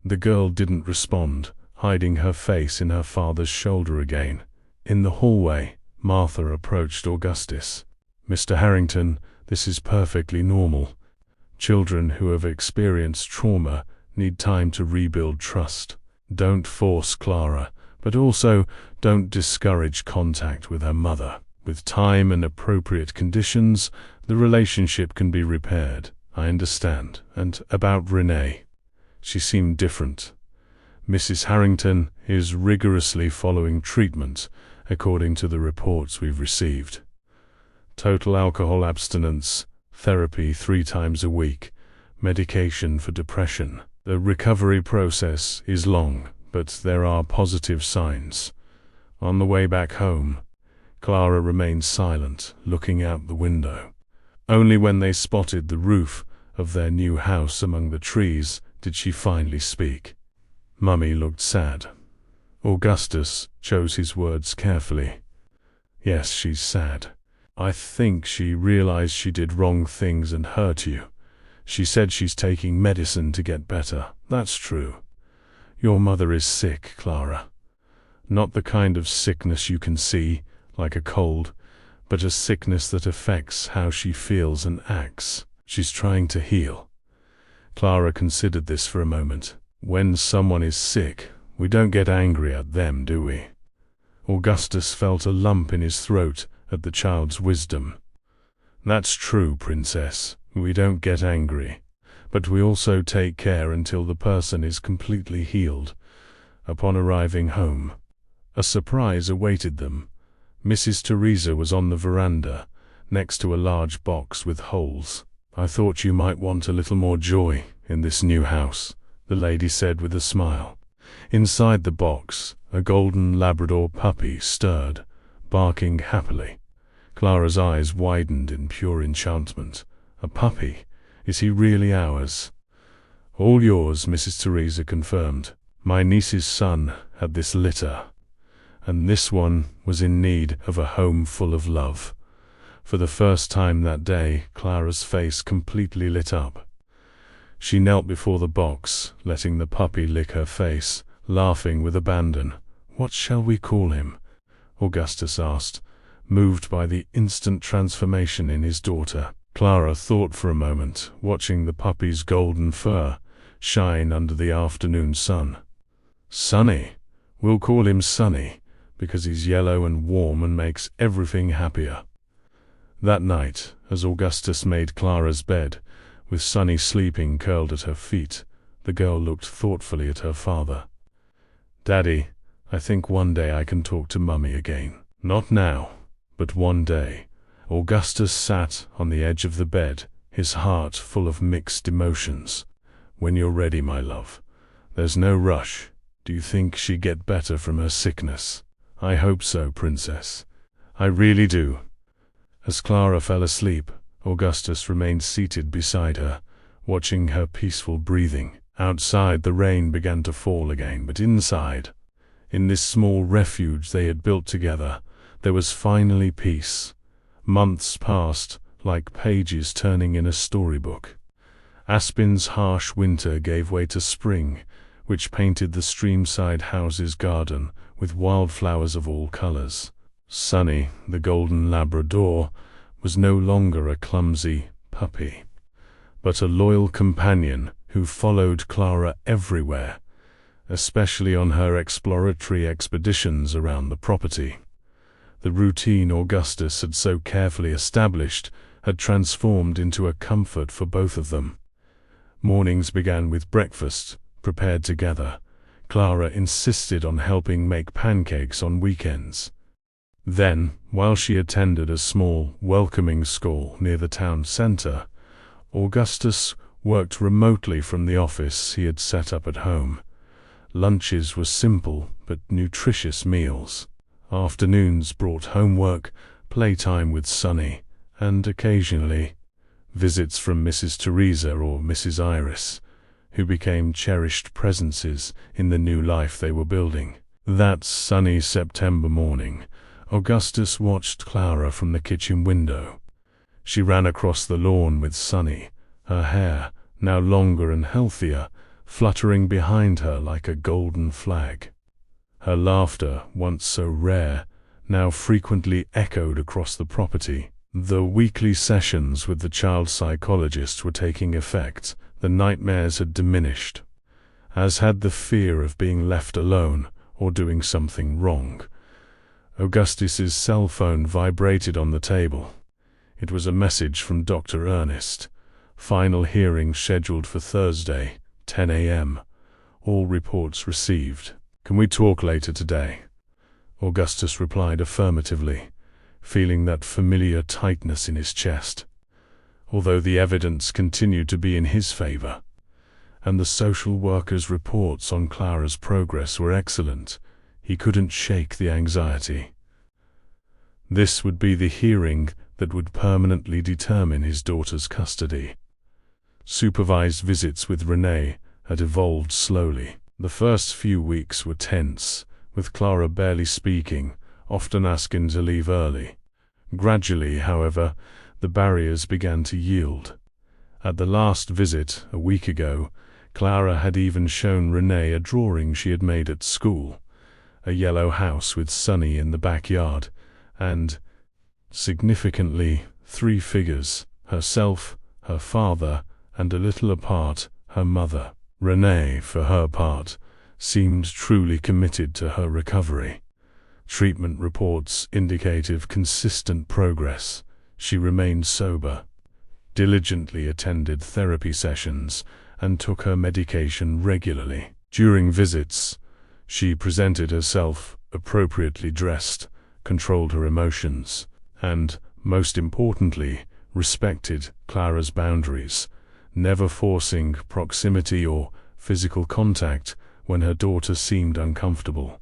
The girl didn't respond, hiding her face in her father's shoulder again. In the hallway, Martha approached Augustus. "Mr. Harrington, this is perfectly normal. Children who have experienced trauma need time to rebuild trust. Don't force Clara, but also don't discourage contact with her mother. With time and appropriate conditions, the relationship can be repaired. I understand." And about Renee. She seemed different. Mrs. Harrington is rigorously following treatment, according to the reports we've received. Total alcohol abstinence, therapy 3 times a week, medication for depression. The recovery process is long, but there are positive signs. On the way back home, Clara remained silent, looking out the window. Only when they spotted the roof of their new house among the trees did she finally speak. Mummy looked sad. Augustus chose his words carefully. Yes, she's sad. I think she realized she did wrong things and hurt you. She said she's taking medicine to get better. That's true. Your mother is sick, Clara. Not the kind of sickness you can see, like a cold, but a sickness that affects how she feels and acts. She's trying to heal. Clara considered this for a moment. When someone is sick, we don't get angry at them, do we? Augustus felt a lump in his throat at the child's wisdom. That's true, Princess. We don't get angry, but we also take care until the person is completely healed. Upon arriving home, a surprise awaited them. Mrs. Teresa was on the veranda, next to a large box with holes. I thought you might want a little more joy in this new house, the lady said with a smile. Inside the box, a golden Labrador puppy stirred, barking happily. Clara's eyes widened in pure enchantment. A puppy? Is he really ours? All yours, Mrs. Teresa confirmed. My niece's son had this litter, and this one was in need of a home full of love. For the first time that day, Clara's face completely lit up. She knelt before the box, letting the puppy lick her face, laughing with abandon. What shall we call him? Augustus asked, moved by the instant transformation in his daughter. Clara thought for a moment, watching the puppy's golden fur shine under the afternoon sun. Sunny. We'll call him Sunny, because he's yellow and warm and makes everything happier. That night, as Augustus made Clara's bed, with Sunny sleeping curled at her feet, the girl looked thoughtfully at her father. Daddy, I think one day I can talk to Mummy again. Not now, but one day. Augustus sat on the edge of the bed, his heart full of mixed emotions. When you're ready, my love. There's no rush. Do you think she'd get better from her sickness? I hope so, Princess. I really do. As Clara fell asleep, Augustus remained seated beside her, watching her peaceful breathing. Outside, the rain began to fall again, but inside, in this small refuge they had built together, there was finally peace. Months passed, like pages turning in a storybook. Aspen's harsh winter gave way to spring, which painted the streamside house's garden with wildflowers of all colors. Sunny, the golden Labrador, was no longer a clumsy puppy, but a loyal companion who followed Clara everywhere, especially on her exploratory expeditions around the property. The routine Augustus had so carefully established had transformed into a comfort for both of them. Mornings began with breakfast, prepared together. Clara insisted on helping make pancakes on weekends. Then, while she attended a small, welcoming school near the town center, Augustus worked remotely from the office he had set up at home. Lunches were simple but nutritious meals. Afternoons brought homework, playtime with Sunny, and occasionally visits from Mrs. Teresa or Mrs. Iris, who became cherished presences in the new life they were building. That sunny September morning, Augustus watched Clara from the kitchen window. She ran across the lawn with Sunny, her hair, now longer and healthier, fluttering behind her like a golden flag. Her laughter, once so rare, now frequently echoed across the property. The weekly sessions with the child psychologist were taking effect. The nightmares had diminished, as had the fear of being left alone or doing something wrong. Augustus's cell phone vibrated on the table. It was a message from Dr. Ernest. Final hearing scheduled for Thursday, 10 a.m. All reports received. Can we talk later today? Augustus replied affirmatively, feeling that familiar tightness in his chest. Although the evidence continued to be in his favor, and the social worker's reports on Clara's progress were excellent, he couldn't shake the anxiety. This would be the hearing that would permanently determine his daughter's custody. Supervised visits with Renee had evolved slowly. The first few weeks were tense, with Clara barely speaking, often asking to leave early. Gradually, however, the barriers began to yield. At the last visit, a week ago, Clara had even shown Renee a drawing she had made at school, a yellow house with Sunny in the backyard, and, significantly, 3 figures, herself, her father, and a little apart, her mother. Renee, for her part, seemed truly committed to her recovery. Treatment reports indicated consistent progress. She remained sober, diligently attended therapy sessions, and took her medication regularly. During visits, she presented herself appropriately dressed, controlled her emotions, and, most importantly, respected Clara's boundaries, never forcing proximity or physical contact when her daughter seemed uncomfortable.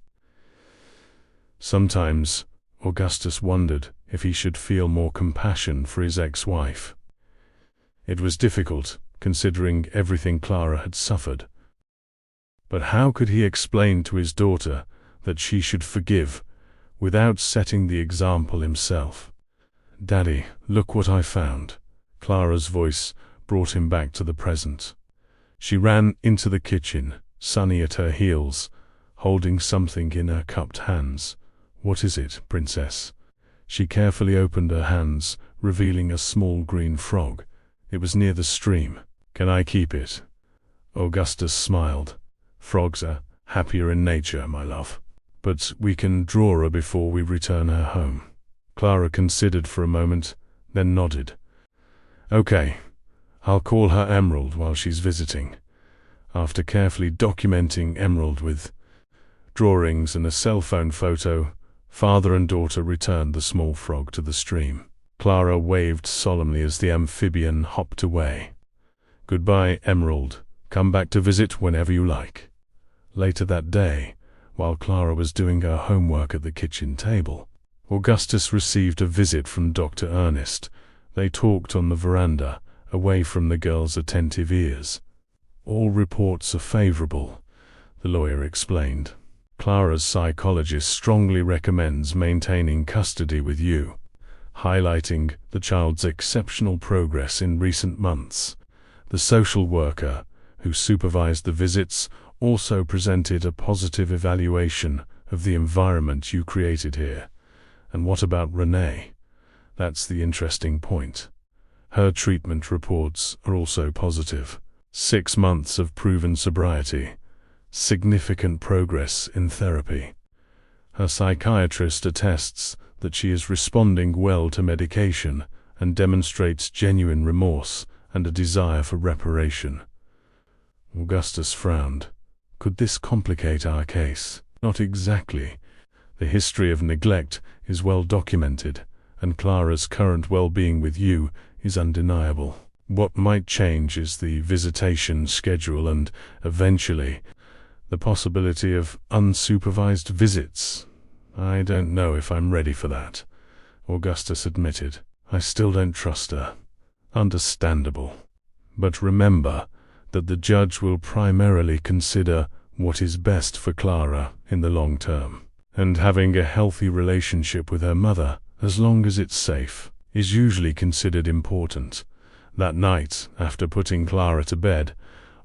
Sometimes, Augustus wondered if he should feel more compassion for his ex-wife. It was difficult, considering everything Clara had suffered. But how could he explain to his daughter that she should forgive, without setting the example himself? "Daddy, look what I found." Clara's voice brought him back to the present. She ran into the kitchen, Sunny at her heels, holding something in her cupped hands. "What is it, princess?" She carefully opened her hands, revealing a small green frog. It was near the stream. "Can I keep it?" Augustus smiled. "Frogs are happier in nature, my love. But we can draw her before we return her home." Clara considered for a moment, then nodded. "Okay, I'll call her Emerald while she's visiting." After carefully documenting Emerald with drawings and a cell phone photo, father and daughter returned the small frog to the stream. Clara waved solemnly as the amphibian hopped away. "Goodbye, Emerald. Come back to visit whenever you like." Later that day, while Clara was doing her homework at the kitchen table, Augustus received a visit from Dr. Ernest. They talked on the veranda, away from the girl's attentive ears. "All reports are favorable," the lawyer explained. "Clara's psychologist strongly recommends maintaining custody with you, highlighting the child's exceptional progress in recent months." The social worker, who supervised the visits, also presented a positive evaluation of the environment you created here. "And what about Renee?" That's the interesting point. Her treatment reports are also positive. 6 months of proven sobriety, significant progress in therapy. Her psychiatrist attests that she is responding well to medication and demonstrates genuine remorse and a desire for reparation. Augustus frowned. Could this complicate our case? Not exactly. The history of neglect is well documented, and Clara's current well-being with you is undeniable. What might change is the visitation schedule and, eventually, the possibility of unsupervised visits. "I don't know if I'm ready for that," Augustus admitted. "I still don't trust her." Understandable. But remember that the judge will primarily consider what is best for Clara in the long term. And having a healthy relationship with her mother, as long as it's safe, is usually considered important. That night, after putting Clara to bed,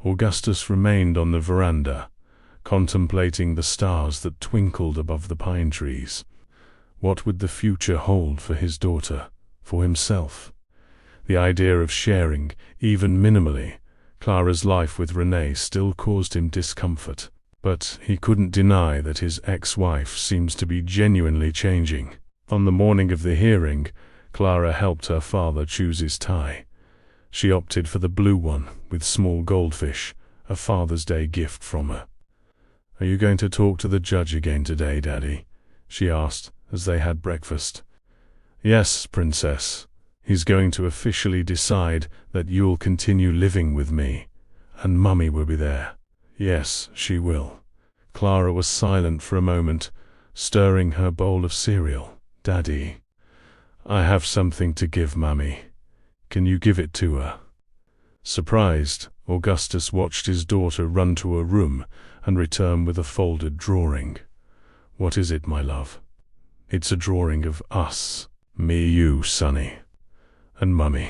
Augustus remained on the veranda, contemplating the stars that twinkled above the pine trees. What would the future hold for his daughter, for himself? The idea of sharing, even minimally, Clara's life with Renee still caused him discomfort. But he couldn't deny that his ex-wife seems to be genuinely changing. On the morning of the hearing, Clara helped her father choose his tie. She opted for the blue one with small goldfish, a Father's Day gift from her. "Are you going to talk to the judge again today, Daddy?" she asked as they had breakfast. "Yes, Princess. He's going to officially decide that you'll continue living with me, and Mummy will be there." "Yes, she will." Clara was silent for a moment, stirring her bowl of cereal. "Daddy, I have something to give Mummy. Can you give it to her?" Surprised, Augustus watched his daughter run to her room and return with a folded drawing. "What is it, my love?" "It's a drawing of us. Me, you, Sonny, and Mummy."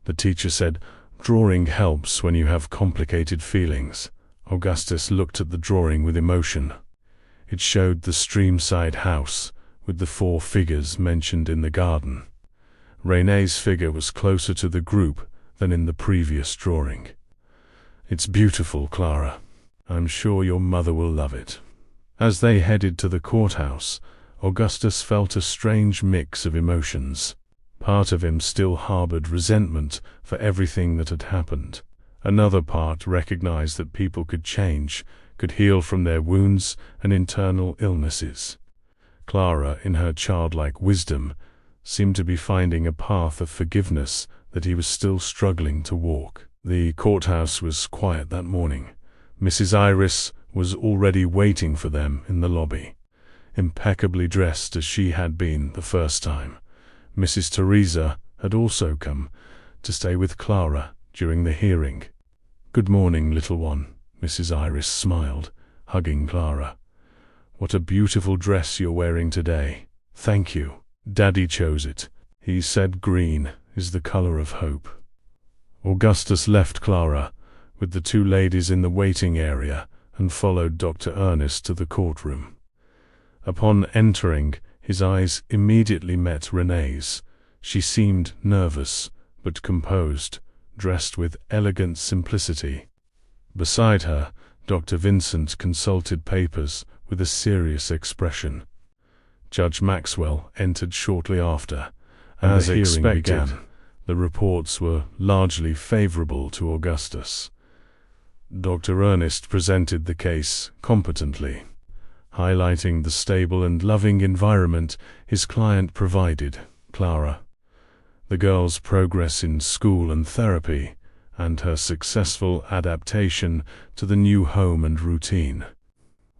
The teacher said, "Drawing helps when you have complicated feelings." Augustus looked at the drawing with emotion. It showed the streamside house with the 4 figures mentioned in the garden. Renee's figure was closer to the group than in the previous drawing. "It's beautiful, Clara. I'm sure your mother will love it." As they headed to the courthouse, Augustus felt a strange mix of emotions. Part of him still harbored resentment for everything that had happened. Another part recognized that people could change, could heal from their wounds and internal illnesses. Clara, in her childlike wisdom, seemed to be finding a path of forgiveness that he was still struggling to walk. The courthouse was quiet that morning. Mrs. Iris was already waiting for them in the lobby, impeccably dressed as she had been the first time. Mrs. Teresa had also come to stay with Clara during the hearing. "Good morning, little one," Mrs. Iris smiled, hugging Clara. "What a beautiful dress you're wearing today." "Thank you. Daddy chose it. He said green is the color of hope." Augustus left Clara with the 2 ladies in the waiting area and followed Dr. Ernest to the courtroom. Upon entering, his eyes immediately met Renee's. She seemed nervous, but composed, dressed with elegant simplicity. Beside her, Dr. Vincent consulted papers with a serious expression. Judge Maxwell entered shortly after, and as expected, the reports were largely favorable to Augustus. Dr. Ernest presented the case competently, highlighting the stable and loving environment his client provided Clara, the girl's progress in school and therapy, and her successful adaptation to the new home and routine.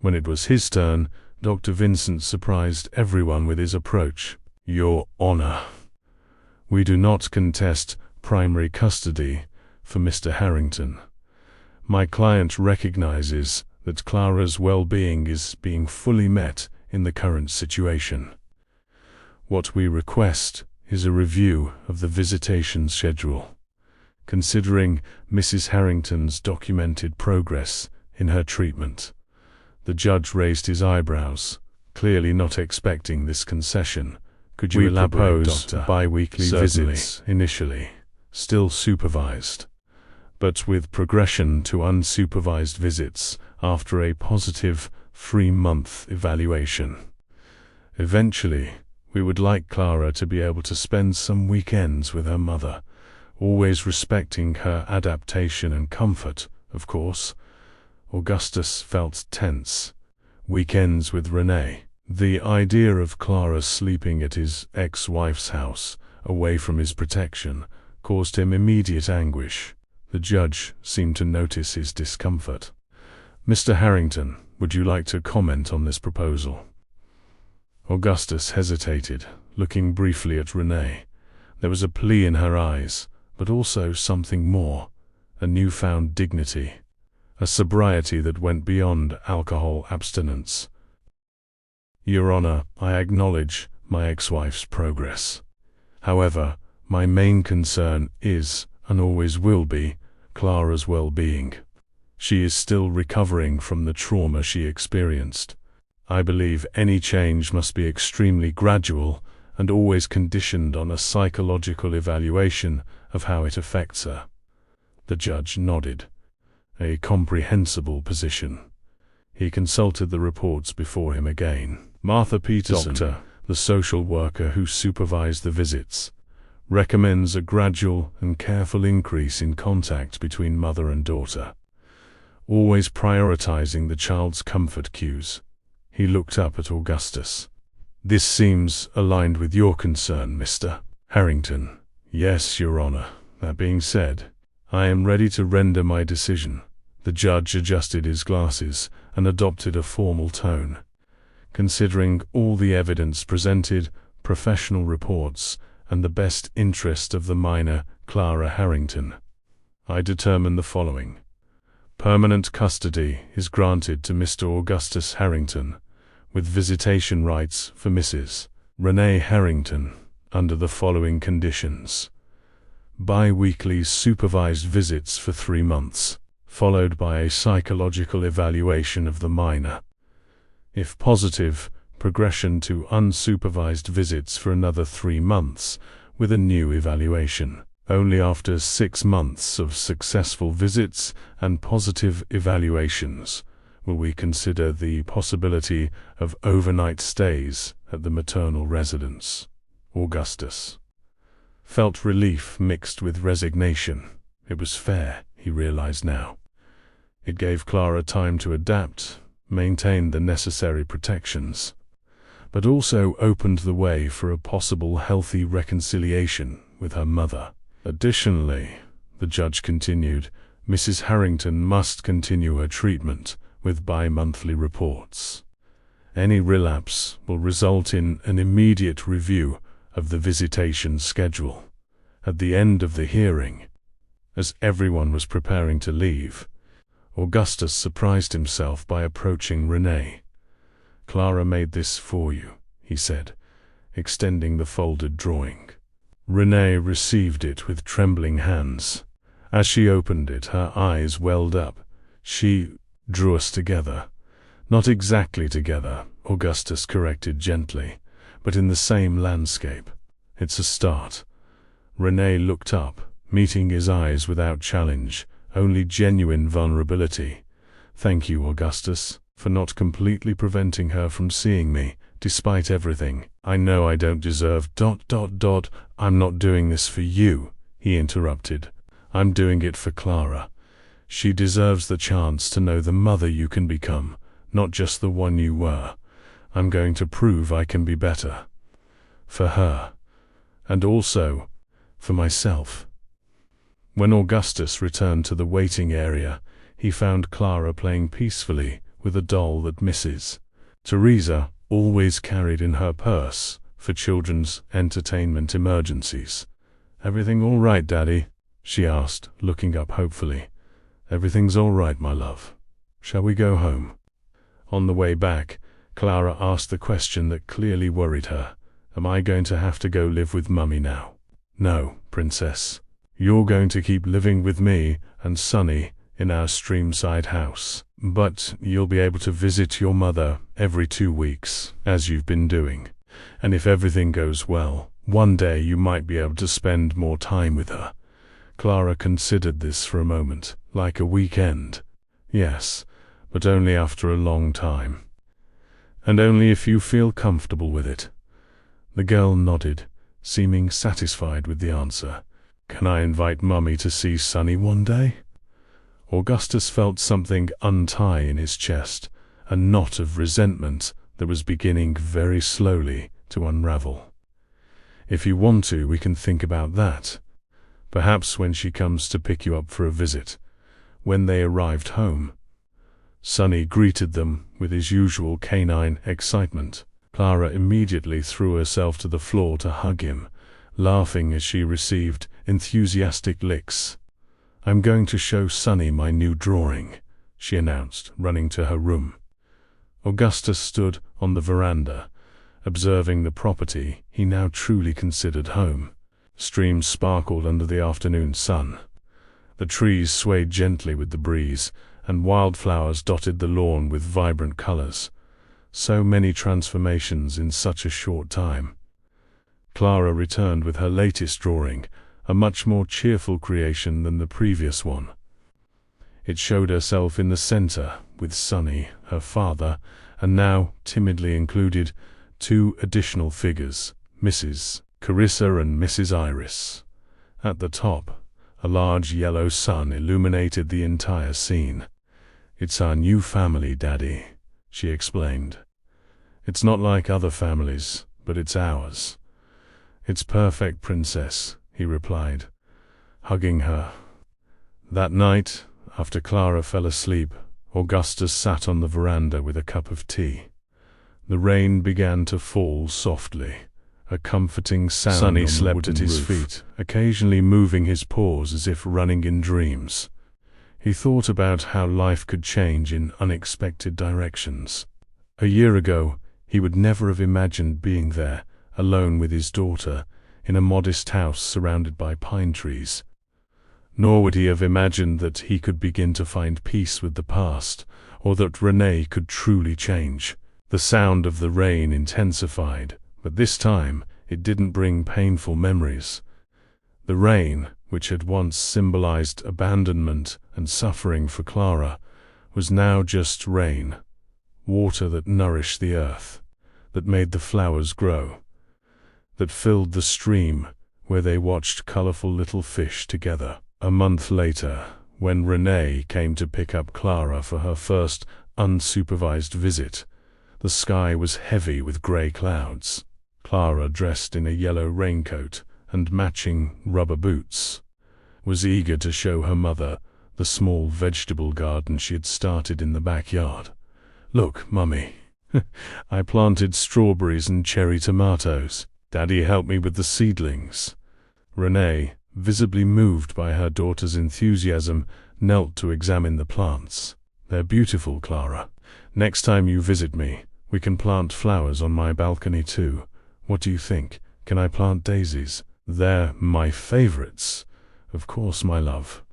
When it was his turn, Dr. Vincent surprised everyone with his approach. "Your Honor, we do not contest primary custody for Mr. Harrington. My client recognizes that Clara's well-being is being fully met in the current situation. What we request is a review of the visitation schedule, considering Mrs. Harrington's documented progress in her treatment." The judge raised his eyebrows, clearly not expecting this concession. "Could you elaborate, Doctor?" "Bi-weekly visits initially, still supervised, but with progression to unsupervised visits after a positive 3-month evaluation. Eventually, we would like Clara to be able to spend some weekends with her mother, always respecting her adaptation and comfort, of course." Augustus felt tense. Weekends with Renee. The idea of Clara sleeping at his ex-wife's house, away from his protection, caused him immediate anguish. The judge seemed to notice his discomfort. "Mr. Harrington, would you like to comment on this proposal?" Augustus hesitated, looking briefly at Renee. There was a plea in her eyes, but also something more, a newfound dignity, a sobriety that went beyond alcohol abstinence. "Your Honor, I acknowledge my ex-wife's progress. However, my main concern is, and always will be, Clara's well-being. She is still recovering from the trauma she experienced. I believe any change must be extremely gradual and always conditioned on a psychological evaluation of how it affects her." The judge nodded. A comprehensible position. He consulted the reports before him again. "Martha Peterson, Doctor, the social worker who supervised the visits, recommends a gradual and careful increase in contact between mother and daughter. always prioritizing the child's comfort cues. He looked up at Augustus. "This seems aligned with your concern, Mr. Harrington." "Yes, Your Honor. That being said, I am ready to render my decision." The judge adjusted his glasses and adopted a formal tone. "Considering all the evidence presented, professional reports, and the best interest of the minor, Clara Harrington, I determine the following. Permanent custody is granted to Mr. Augustus Harrington, with visitation rights for Mrs. Renee Harrington, under the following conditions. Bi-weekly supervised visits for 3 months, followed by a psychological evaluation of the minor. If positive, progression to unsupervised visits for another 3 months, with a new evaluation. Only after 6 months of successful visits and positive evaluations will we consider the possibility of overnight stays at the maternal residence." Augustus felt relief mixed with resignation. It was fair, he realized now. It gave Clara time to adapt, maintain the necessary protections, but also opened the way for a possible healthy reconciliation with her mother. Additionally, the judge continued, Mrs. Harrington must continue her treatment with bi-monthly reports. Any relapse will result in an immediate review of the visitation schedule. At the end of the hearing, as everyone was preparing to leave, Augustus surprised himself by approaching Renee. "Clara made this for you," he said, extending the folded drawing. Renee received it with trembling hands. As she opened it, her eyes welled up. "She drew us together." "Not exactly together," Augustus corrected gently, "but in the same landscape. It's a start." Renee looked up, meeting his eyes without challenge, only genuine vulnerability. "Thank you, Augustus, for not completely preventing her from seeing me, despite everything. I know I don't deserve ... I'm not doing this for you," he interrupted. "I'm doing it for Clara. She deserves the chance to know the mother you can become, not just the one you were. I'm going to prove I can be better. For her. And also, for myself." When Augustus returned to the waiting area, he found Clara playing peacefully with a doll that Mrs. Teresa always carried in her purse for children's entertainment emergencies. "Everything all right, Daddy?" she asked, looking up hopefully. "Everything's all right, my love. Shall we go home?" On the way back, Clara asked the question that clearly worried her. "Am I going to have to go live with Mummy now?" "No, Princess. You're going to keep living with me and Sonny in our Streamside house. But you'll be able to visit your mother every 2 weeks, as you've been doing. And if everything goes well, one day you might be able to spend more time with her." Clara considered this for a moment. "Like a weekend?" "Yes, but only after a long time. And only if you feel comfortable with it." The girl nodded, seeming satisfied with the answer. "Can I invite Mummy to see Sonny one day?" Augustus felt something untie in his chest, a knot of resentment that was beginning very slowly to unravel. "If you want to, we can think about that. Perhaps when she comes to pick you up for a visit." When they arrived home, Sonny greeted them with his usual canine excitement. Clara immediately threw herself to the floor to hug him, laughing as she received enthusiastic licks. "I'm going to show Sonny my new drawing," she announced, running to her room. Augustus stood on the veranda, observing the property he now truly considered home. Streams sparkled under the afternoon sun. The trees swayed gently with the breeze, and wildflowers dotted the lawn with vibrant colors. So many transformations in such a short time. Clara returned with her latest drawing, a much more cheerful creation than the previous one. It showed herself in the center, with Sonny, her father, and now, timidly included, 2 additional figures, Mrs. Carissa and Mrs. Iris. At the top, a large yellow sun illuminated the entire scene. "It's our new family, Daddy," she explained. "It's not like other families, but it's ours." "It's perfect, Princess," he replied, hugging her. That night, after Clara fell asleep, Augustus sat on the veranda with a cup of tea. The rain began to fall softly, a comforting sound. Sonny slept at his feet, occasionally moving his paws as if running in dreams. He thought about how life could change in unexpected directions. A year ago, he would never have imagined being there, alone with his daughter, in a modest house surrounded by pine trees. Nor would he have imagined that he could begin to find peace with the past, or that Renee could truly change. The sound of the rain intensified, but this time it didn't bring painful memories. The rain, which had once symbolized abandonment and suffering for Clara, was now just rain, water that nourished the earth, that made the flowers grow, that filled the stream where they watched colorful little fish together. A month later, when Renee came to pick up Clara for her first unsupervised visit, the sky was heavy with gray clouds. Clara, dressed in a yellow raincoat and matching rubber boots, was eager to show her mother the small vegetable garden she had started in the backyard. "Look, Mummy, I planted strawberries and cherry tomatoes. Daddy helped me with the seedlings." Renee, visibly moved by her daughter's enthusiasm, knelt to examine the plants. "They're beautiful, Clara. Next time you visit me, we can plant flowers on my balcony too. What do you think? Can I plant daisies?" "They're my favorites." "Of course, my love."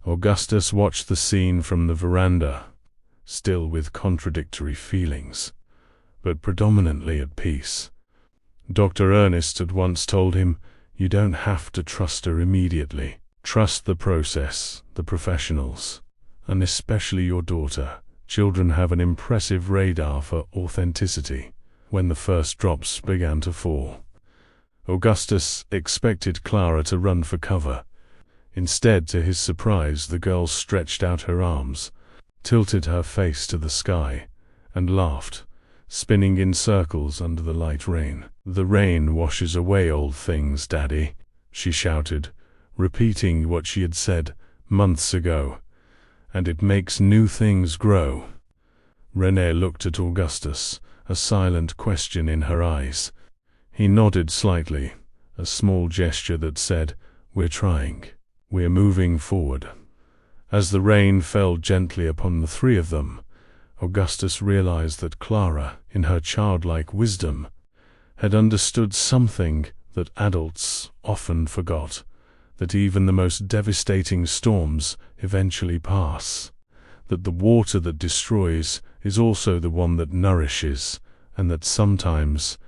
Augustus watched the scene from the veranda, still with contradictory feelings, but predominantly at peace. Dr. Ernest had once told him, "You don't have to trust her immediately. Trust the process, the professionals, and especially your daughter. Children have an impressive radar for authenticity." When the first drops began to fall, Augustus expected Clara to run for cover. Instead, to his surprise, the girl stretched out her arms, tilted her face to the sky, and laughed, spinning in circles under the light rain. "The rain washes away old things, Daddy," she shouted, repeating what she had said months ago, "and it makes new things grow." Renee looked at Augustus, a silent question in her eyes. He nodded slightly, a small gesture that said, "We're trying. We're moving forward." As the rain fell gently upon the three of them, Augustus realized that Clara, in her childlike wisdom, had understood something that adults often forgot, that even the most devastating storms eventually pass, that the water that destroys is also the one that nourishes, and that sometimes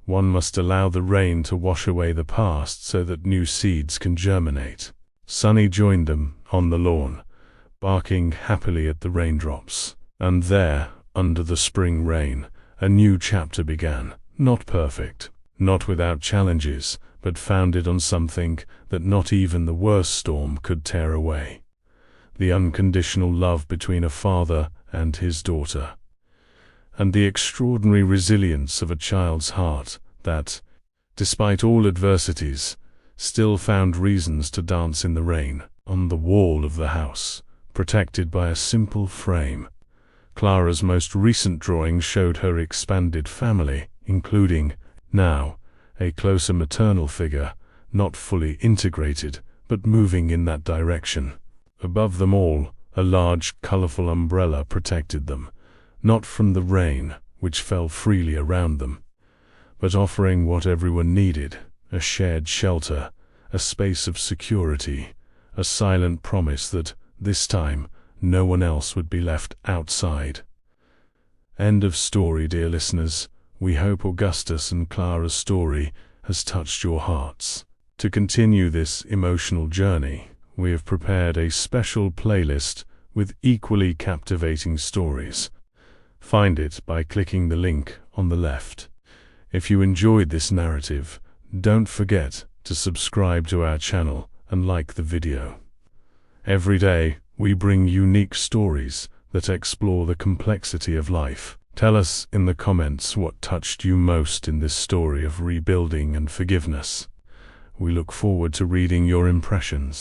one must allow the rain to wash away the past so that new seeds can germinate. Sonny joined them on the lawn, barking happily at the raindrops. And there, under the spring rain, a new chapter began. Not perfect, not without challenges, but founded on something that not even the worst storm could tear away: the unconditional love between a father and his daughter, and the extraordinary resilience of a child's heart that, despite all adversities, still found reasons to dance in the rain. On the wall of the house, protected by a simple frame, Clara's most recent drawing showed her expanded family, including, now, a closer maternal figure, not fully integrated, but moving in that direction. Above them all, a large, colorful umbrella protected them, not from the rain, which fell freely around them, but offering what everyone needed: a shared shelter, a space of security, a silent promise that, this time, no one else would be left outside. End of story, dear listeners. We hope Augustus and Clara's story has touched your hearts. To continue this emotional journey, we have prepared a special playlist with equally captivating stories. Find it by clicking the link on the left. If you enjoyed this narrative, don't forget to subscribe to our channel and like the video. Every day, we bring unique stories that explore the complexity of life. Tell us in the comments what touched you most in this story of rebuilding and forgiveness. We look forward to reading your impressions.